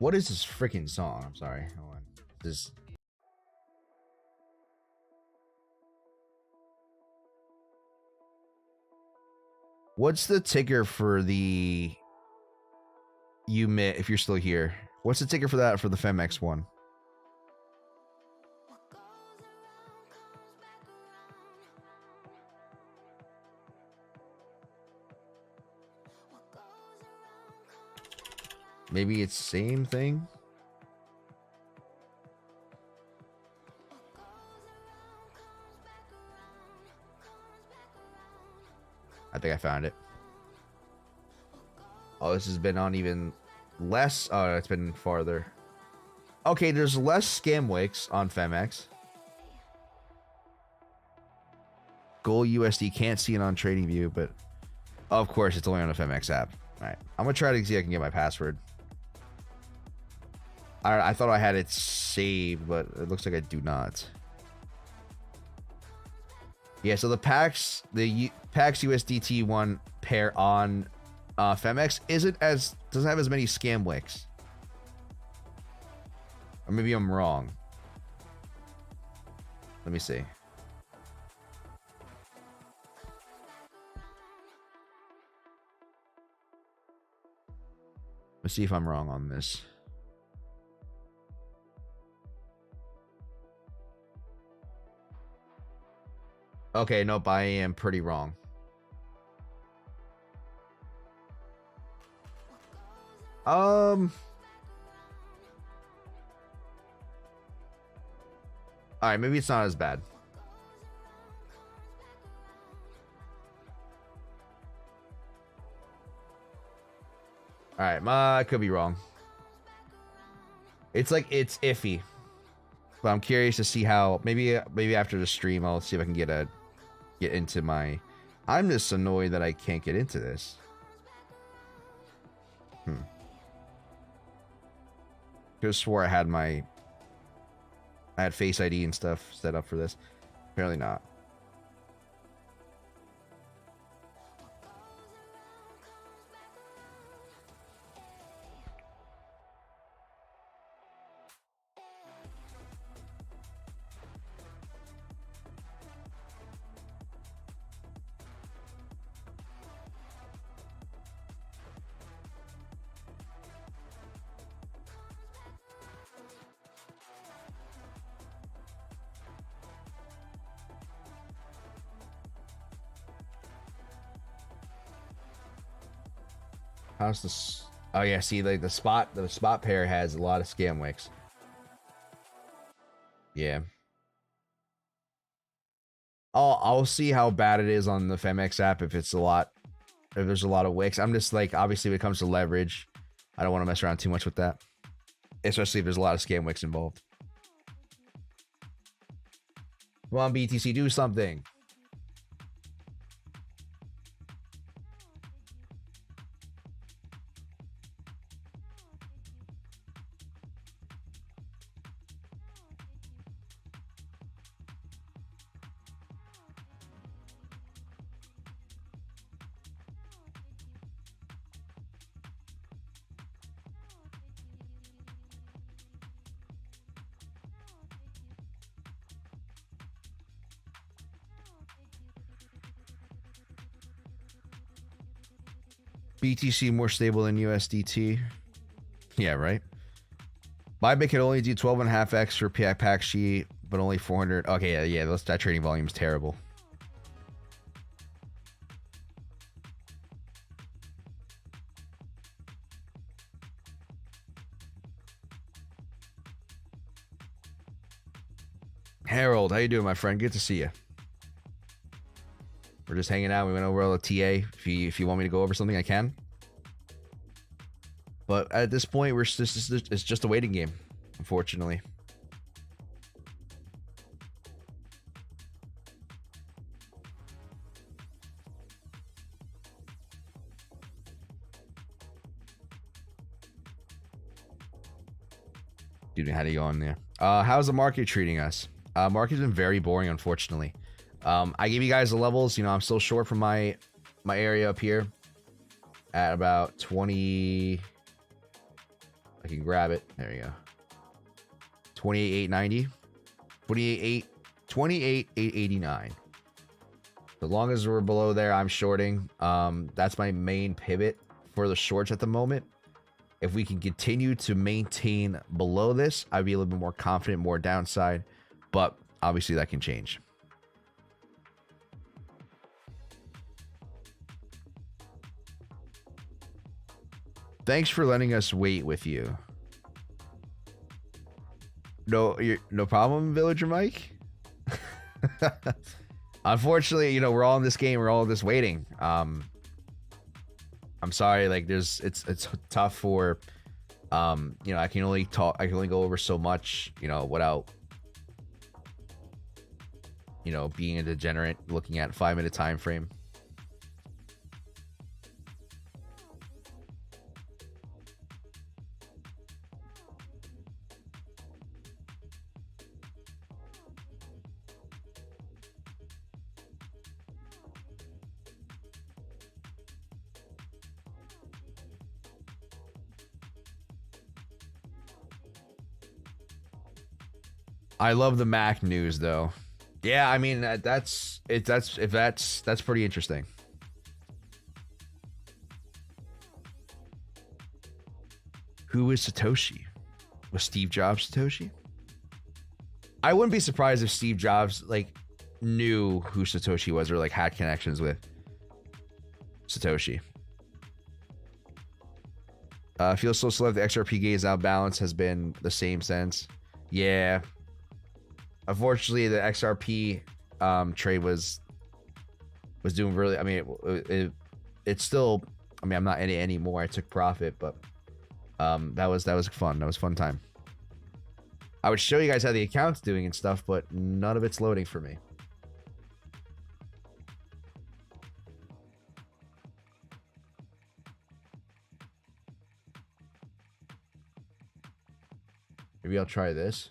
What is this freaking song? I'm sorry. Hold on. This. What's the ticker for the UMIT if you're still here? What's the ticker for that for the FEMX one? Maybe it's same thing. I think I found it. Oh, this has been on even less. Oh, it's been farther. Okay, there's less scam wicks on FEMX. Gold USD can't see it on TradingView, but of course it's only on the FEMX app. All right, I'm gonna try to see if I can get my password. I thought I had it saved, but it looks like I do not. Yeah, so the PAX USDT one pair on FEMX doesn't have as many scam wicks. Or maybe I'm wrong. Let me see. Let's see if I'm wrong on this. Okay, nope, I am pretty wrong. All right, maybe it's not as bad. All right, I could be wrong. It's like it's iffy, but I'm curious to see how. Maybe after the stream, I'll see if I can get into my. I'm just annoyed that I can't get into this. Could have swore I had Face ID and stuff set up for this. Apparently not. How's this? Oh yeah, see, like the spot pair has a lot of scam wicks. Yeah. I'll see how bad it is on the FemX app if there's a lot of wicks. I'm just like, obviously when it comes to leverage, I don't want to mess around too much with that. Especially if there's a lot of scam wicks involved. Come on, BTC, do something. BTC more stable than USDT. Yeah, right. Bybit can only do 12.5x for pack sheet, but only 400. Okay, yeah, that trading volume is terrible. Harold, how you doing, my friend? Good to see you. We're just hanging out. We went over all the TA. If you want me to go over something, I can. But at this point, it's just a waiting game, unfortunately. Excuse me, how do you go on there? How's the market treating us? Market's been very boring, unfortunately. I gave you guys the levels. You know, I'm still short from my area up here at about 20. I can grab it. There you go. 28,890. 28,889. As long as we're below there, I'm shorting. That's my main pivot for the shorts at the moment. If we can continue to maintain below this, I'd be a little bit more confident, more downside. But obviously that can change. Thanks for letting us wait with you. No problem, Villager Mike. Unfortunately, you know, we're all in this game. We're all in this waiting. I'm sorry. Like, it's tough for, you know, I can only go over so much, you know, without, you know, being a degenerate looking at 5-minute time frame. I love the Mac news though. Yeah, I mean that's pretty interesting. Who is Satoshi? Was Steve Jobs Satoshi? I wouldn't be surprised if Steve Jobs like knew who Satoshi was or like had connections with Satoshi. Feels so slow. The XRP gains out balance has been the same since. Yeah. Unfortunately, the XRP trade was doing really. I mean, it's still. I mean, I'm not in it anymore. I took profit, but that was fun. That was a fun time. I would show you guys how the account's doing and stuff, but none of it's loading for me. Maybe I'll try this.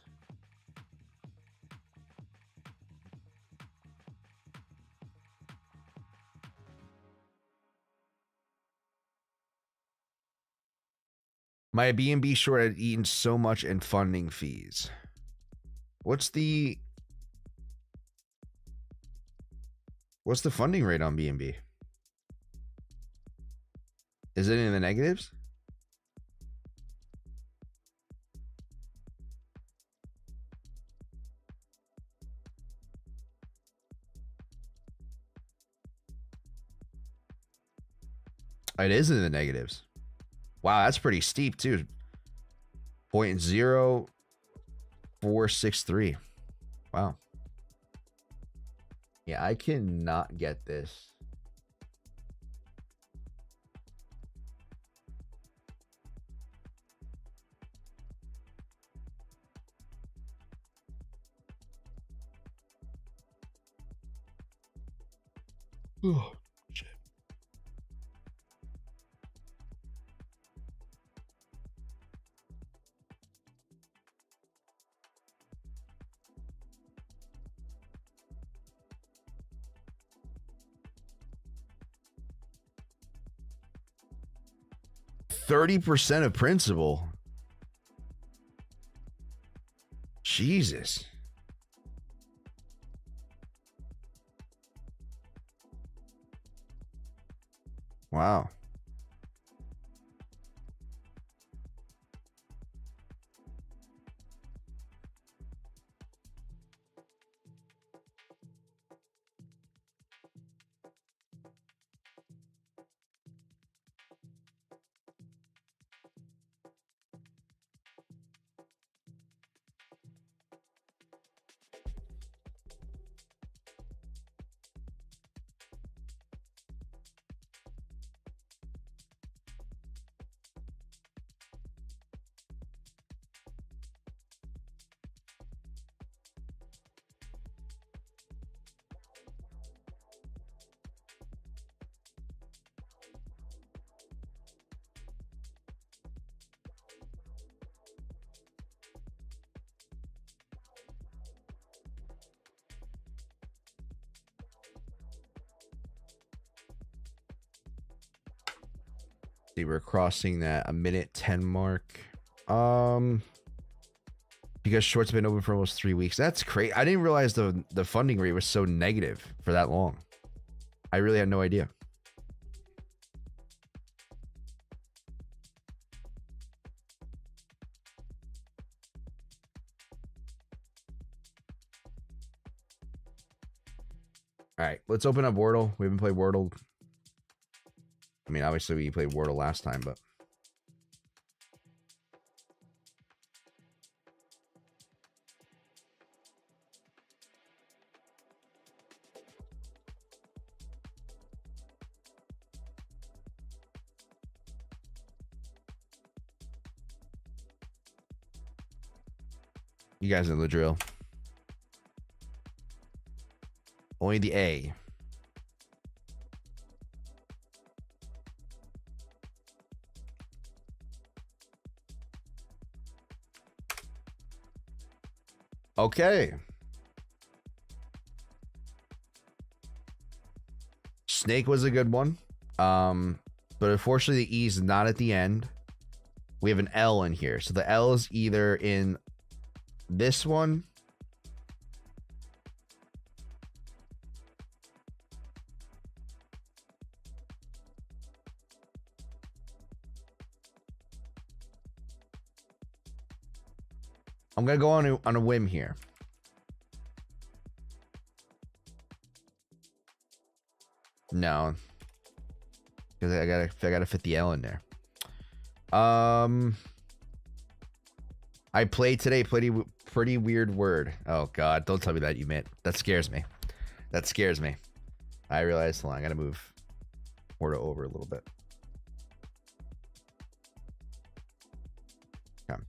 My BNB short had eaten so much in funding fees. What's the funding rate on BNB? Is it in the negatives? It is in the negatives. Wow, that's pretty steep too. 0.0463. Wow. Yeah, I cannot get this. Oh, shit. %30 of principal. Jesus. Wow. See, we're crossing that 1:10 mark. Because short's been open for almost 3 weeks. That's crazy. I didn't realize the funding rate was so negative for that long. I really had no idea. All right, let's open up Wordle. We haven't played Wordle. I mean, obviously we played Wordle last time, but you guys know the drill. Only the A. Okay. Snake was a good one. But unfortunately the E is not at the end. We have an L in here. So the L is either in this one . I'm gonna go on a whim here. No, because I gotta fit the L in there. I played today. Pretty weird word. Oh God, don't tell me that, you meant. That scares me. That scares me. I realized. Hold on, I gotta move Order over a little bit. Okay.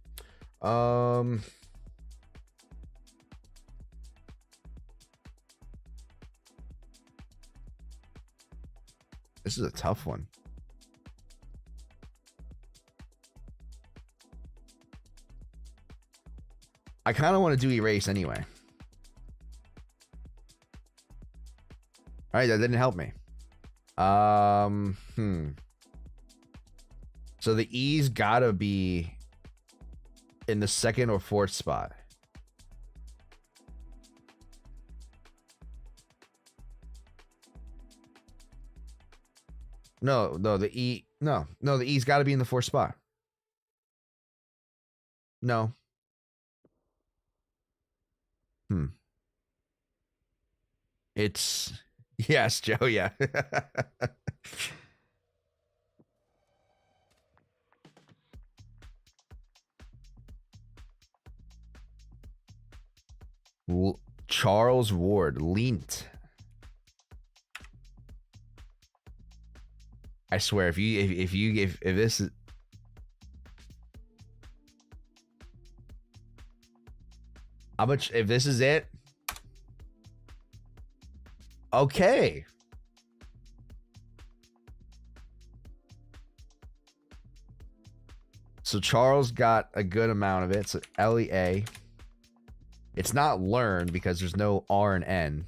This is a tough one. I kind of want to do erase anyway. All right, that didn't help me. So the E's gotta be in the second or fourth spot. No, the E, no, the E's gotta be in the fourth spot. No. It's, yes, Joe, yeah. Charles Ward, Leant. I swear, if this is, how much, if this is it, okay. So Charles got a good amount of it. So LEA. It's not learn because there's no R and N.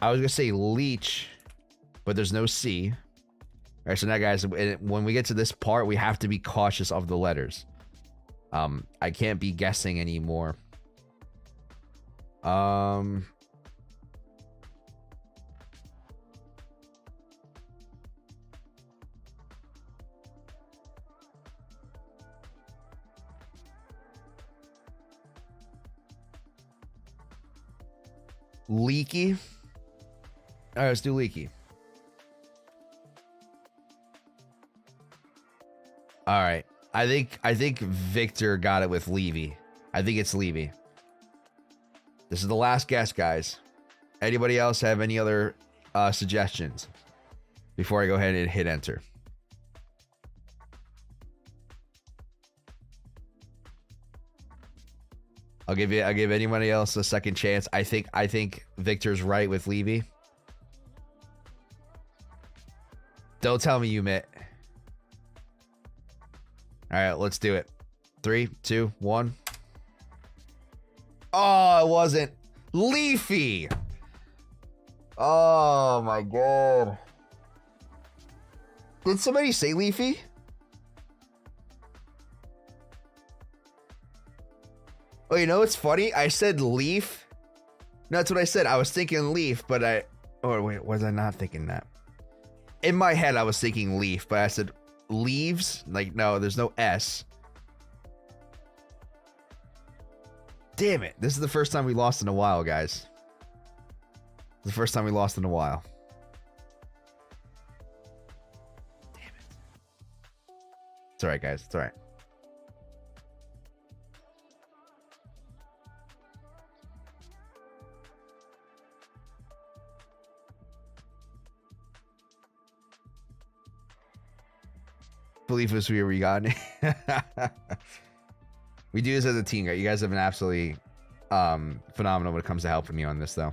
I was gonna say leech, but there's no C. All right, so now guys, when we get to this part, we have to be cautious of the letters. I can't be guessing anymore. Leaky. All right, let's do leaky. All right. I think Victor got it with Levy. I think it's Levy. This is the last guess, guys. Anybody else have any other suggestions before I go ahead and hit enter? I'll give anybody else a second chance. I think Victor's right with Levy. Don't tell me you met. All right, let's do it. 3, 2, 1. Oh, it wasn't. Leafy. Oh my God. Did somebody say Leafy? Oh, you know what's funny? I said leaf. No, that's what I said. I was thinking leaf, but oh wait, was I not thinking that? In my head, I was thinking leaf, but I said leaves. Like, no, there's no S. Damn it. This is the first time we lost in a while, guys. The first time we lost in a while. Damn it. It's all right, guys. It's all right. Believe us, we got it. We do this as a team, guys. You guys have been absolutely phenomenal when it comes to helping me on this, though.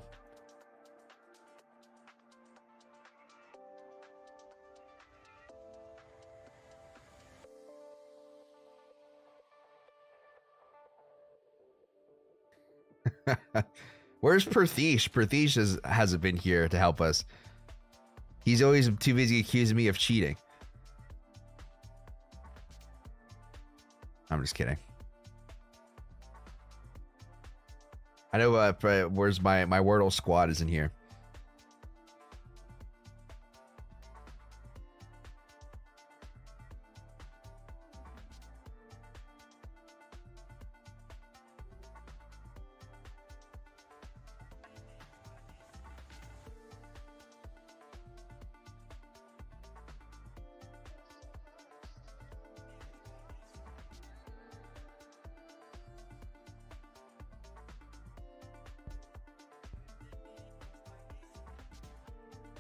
Where's Perthish? Perthish hasn't been here to help us. He's always too busy accusing me of cheating. I'm just kidding. I know where's my Wordle squad isn't here.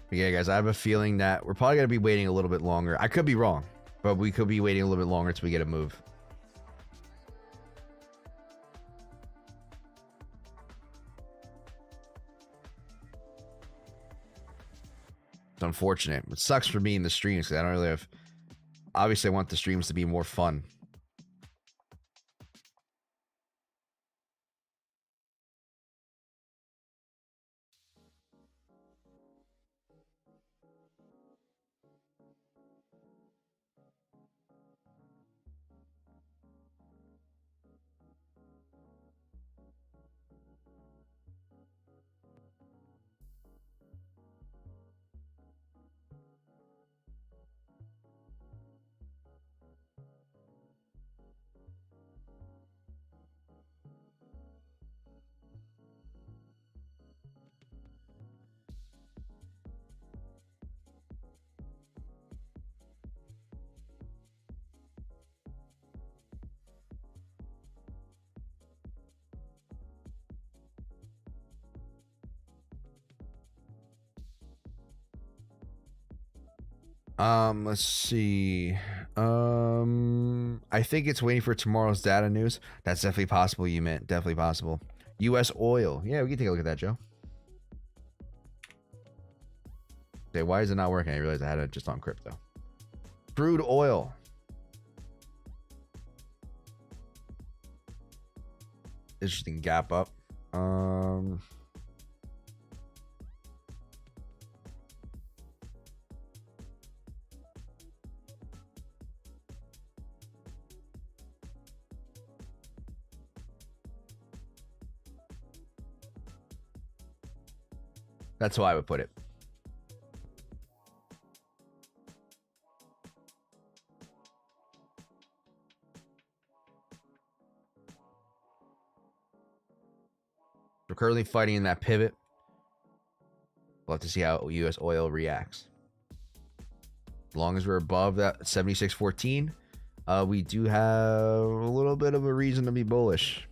But yeah, guys, I have a feeling that we're probably gonna be waiting a little bit longer. I could be wrong, but we could be waiting a little bit longer until we get a move. It's unfortunate. It sucks for me in the streams because I don't really have. Obviously, I want the streams to be more fun. Let's see. I think it's waiting for tomorrow's data news. That's definitely possible, you meant. Definitely possible. US oil. Yeah, we can take a look at that, Joe. Okay, why is it not working? I realized I had it just on crypto. Crude oil. Interesting gap up. That's how I would put it. We're currently fighting in that pivot. We'll have to see how US oil reacts. As long as we're above that 76.14, we do have a little bit of a reason to be bullish.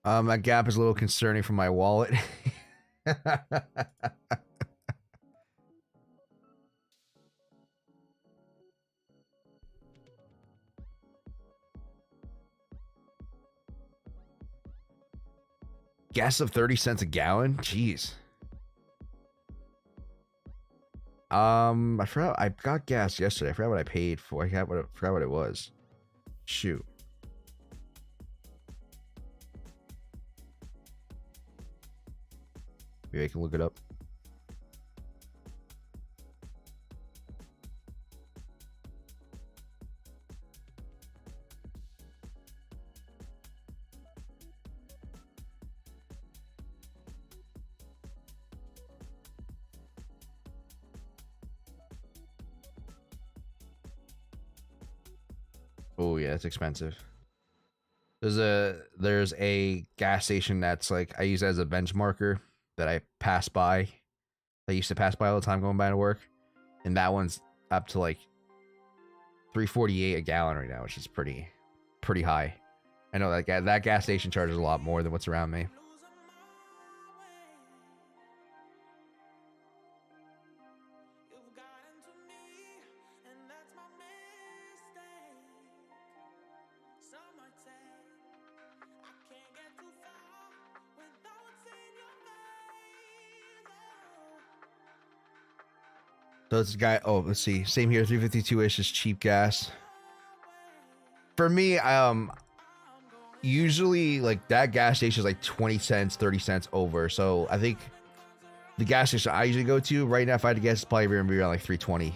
That gap is a little concerning for my wallet. Gas of 30 cents a gallon? Jeez. I forgot. I got gas yesterday. I forgot what I paid for. I forgot what it was. Shoot. Maybe I can look it up. Oh yeah, it's expensive. There's a gas station that's like I use as a benchmarker that I pass by. I used to pass by all the time going by to work, and that one's up to like $3.48 a gallon right now, which is pretty high. I know that gas station charges a lot more than what's around me. So this guy, oh, let's see. Same here, 352-ish is cheap gas. For me, usually like that gas station is like 20 cents, 30 cents over. So I think the gas station I usually go to right now, if I had to guess, it's probably going to be around like 320.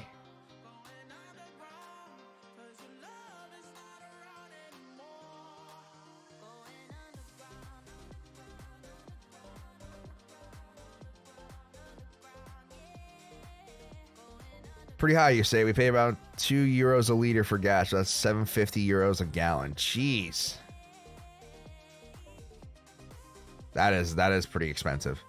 Pretty high, you say. We pay about €2 a liter for gas. So that's 750 euros a gallon. Jeez. That is pretty expensive.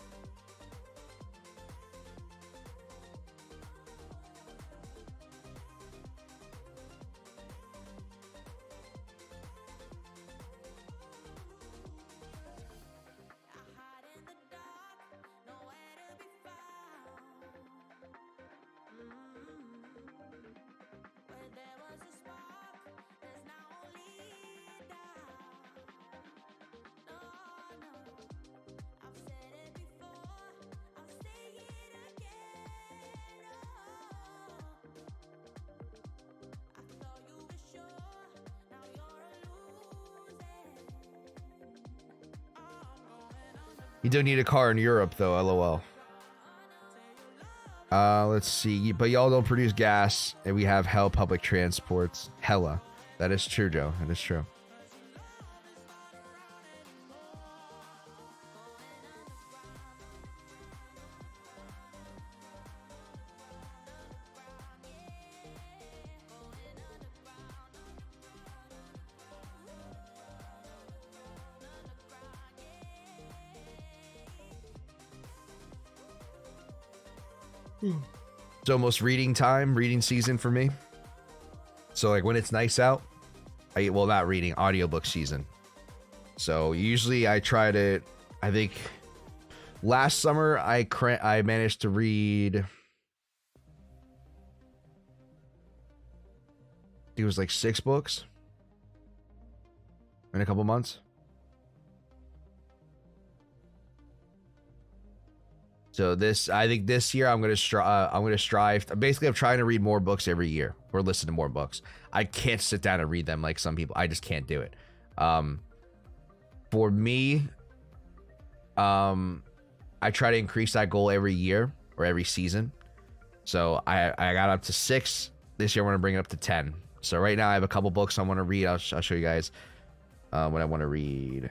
You don't need a car in Europe, though, lol. Let's see. But y'all don't produce gas, and we have hell public transports. Hella. That is true, Joe. That is true. It's almost reading season for me. So like when it's nice out, well, not reading, audiobook season. So usually I try to, I think last summer I managed to read, it was like 6 books in a couple months. So I think this year I'm gonna strive. Basically, I'm trying to read more books every year or listen to more books. I can't sit down and read them like some people. I just can't do it. For me, I try to increase that goal every year or every season. So I got up to 6 this year. I want to bring it up to 10. So right now I have a couple books I want to read. I'll show you guys what I want to read.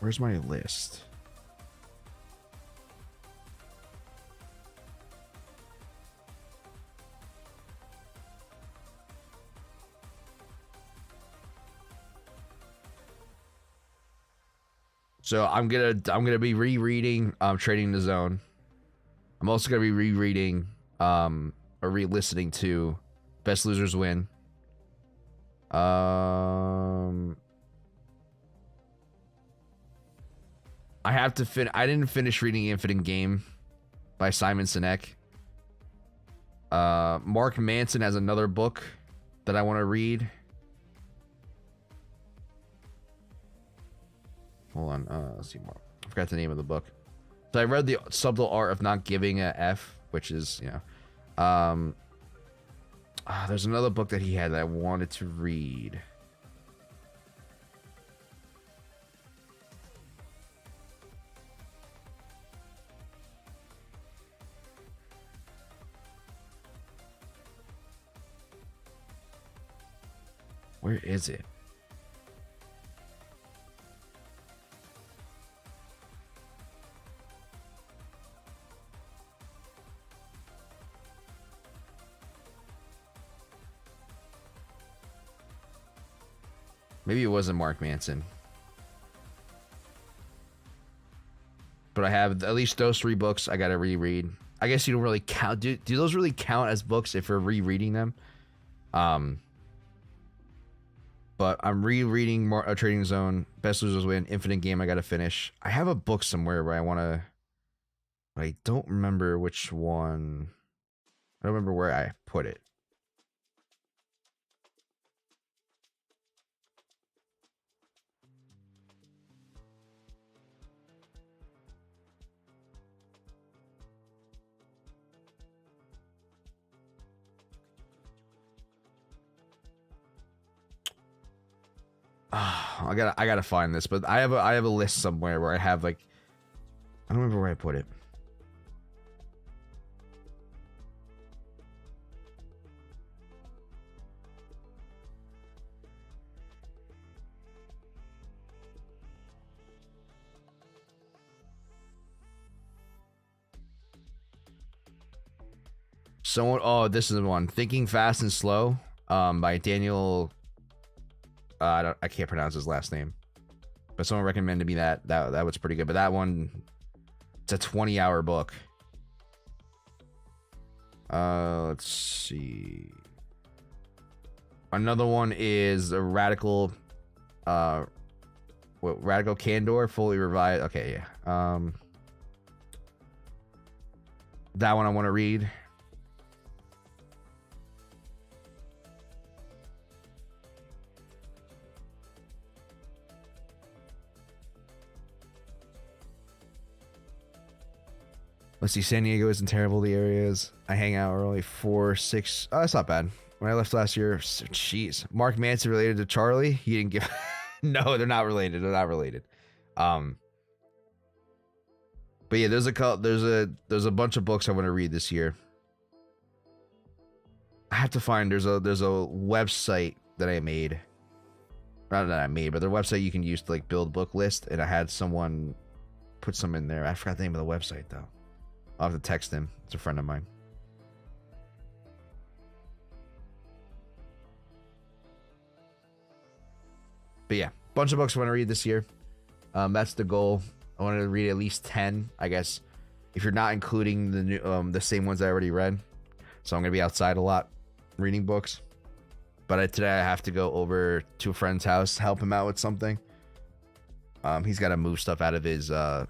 Where's my list? So I'm gonna be rereading Trading the Zone. I'm also gonna be rereading or re-listening to Best Losers Win. I didn't finish reading Infinite Game by Simon Sinek. Mark Manson has another book that I want to read. Hold on. Let's see more. I forgot the name of the book. So I read The Subtle Art of Not Giving a F, which is, you know. There's another book that he had that I wanted to read. Where is it? Maybe it wasn't Mark Manson. But I have at least those 3 books I gotta reread. I guess you don't really count. Do those really count as books if you're rereading them? But I'm rereading more Trading Zone, Best Losers Win, Infinite Game I gotta finish. I have a book somewhere where I wanna, but I don't remember which one. I don't remember where I put it. I gotta find this, but I have a list somewhere where I have like, I don't remember where I put it. Someone, oh, this is the one. Thinking Fast and Slow, by Daniel. I can't pronounce his last name, but someone recommended me that was pretty good. But that one, it's a 20-hour book. Let's see. Another one is a Radical Candor, fully revised. Okay, yeah. That one I want to read. Let's see, San Diego isn't terrible, the areas. I hang out early, 4, 6. Oh, that's not bad. When I left last year, jeez. Mark Manson related to Charlie? He didn't give... No, they're not related. They're not related. But yeah, there's a bunch of books I want to read this year. I have to find, there's a website that I made. Not that I made, but their website you can use to like build book list, and I had someone put some in there. I forgot the name of the website though. I'll have to text him. It's a friend of mine. But yeah, bunch of books I want to read this year. That's the goal. I want to read at least 10, I guess, if you're not including the new, the same ones I already read. So I'm gonna be outside a lot reading books. But today I have to go over to a friend's house, help him out with something. He's got to move stuff out of his, I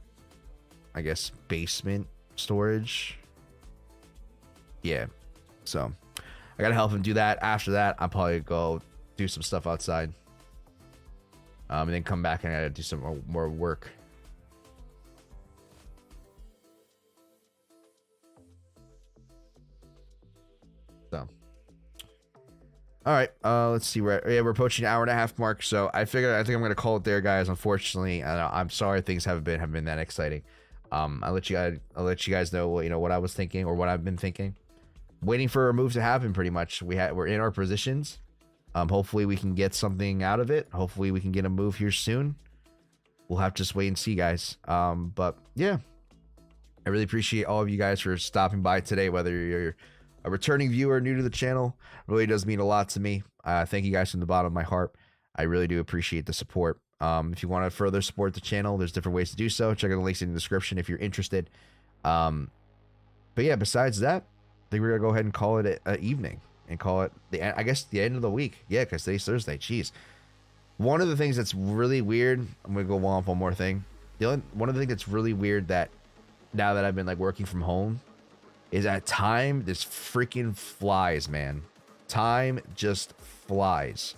guess, basement storage. Yeah, so I gotta help him do that. After that, I'll probably go do some stuff outside, and then come back and I gotta do some more work. So, all right, let's see. We're approaching an hour and a half mark, so I think I'm gonna call it there, guys. Unfortunately, I'm sorry things haven't been that exciting. I'll let you guys know what I was thinking or what I've been thinking. Waiting for a move to happen, pretty much. We're in our positions. Hopefully we can get something out of it. Hopefully we can get a move here soon. We'll have to just wait and see, guys. But yeah, I really appreciate all of you guys for stopping by today. Whether you're a returning viewer, new to the channel, it really does mean a lot to me. Thank you guys from the bottom of my heart. I really do appreciate the support. If you want to further support the channel, there's different ways to do so. Check out the links in the description if you're interested. But yeah, besides that, I think we're gonna go ahead and call it an evening and call it the end of the week. Yeah, because today's Thursday. Jeez. One of the things that's really weird, I'm gonna go on one more thing. One of the things that's really weird that now that I've been like working from home is that time just freaking flies, man. Time just flies.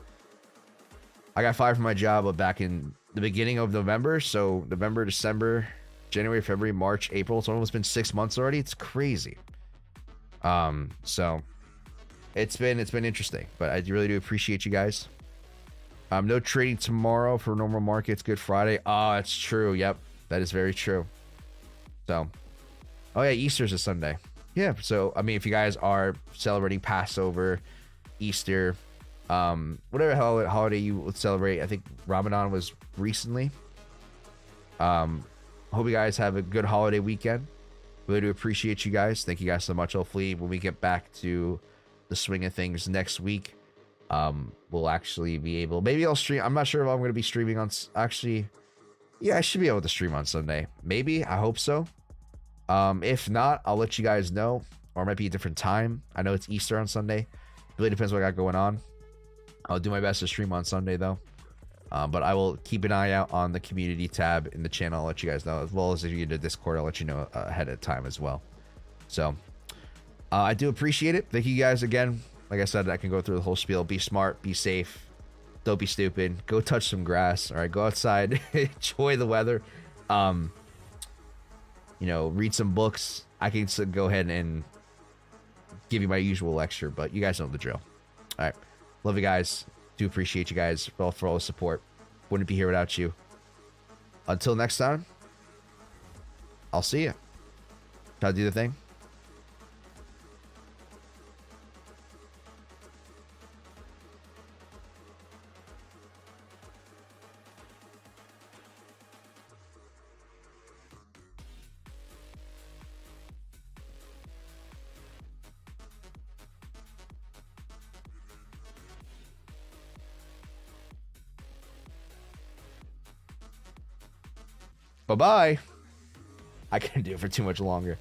I got fired from my job back in the beginning of November. So November, December, January, February, March, April. It's almost been 6 months already. It's crazy. So it's been interesting, but I really do appreciate you guys. No trading tomorrow for normal markets. Good Friday. Oh, it's true. Yep. That is very true. So, oh yeah, Easter's a Sunday. Yeah. So, I mean, if you guys are celebrating Passover, Easter, whatever holiday you would celebrate, I think Ramadan was recently. Hope you guys have a good holiday weekend. Really do appreciate you guys. Thank you guys so much. Hopefully when we get back to the swing of things next week, we'll actually be able, maybe I'll stream. I'm not sure if I'm going to be streaming on, actually, yeah, I should be able to stream on Sunday. Maybe, I hope so. If not, I'll let you guys know, or it might be a different time. I know it's Easter on Sunday. Really depends what I got going on. I'll do my best to stream on Sunday though. But I will keep an eye out on the community tab in the channel. I'll let you guys know, as well as if you get to Discord, I'll let you know ahead of time as well. So I do appreciate it. Thank you guys again. Like I said, I can go through the whole spiel. Be smart, be safe, don't be stupid. Go touch some grass. All right, go outside, enjoy the weather. Read some books. I can go ahead and give you my usual lecture, but you guys know the drill. All right, love you guys. Do appreciate you guys for all the support. Wouldn't be here without you. Until next time, I'll see you. Try to do the thing. Bye-bye. I can't do it for too much longer.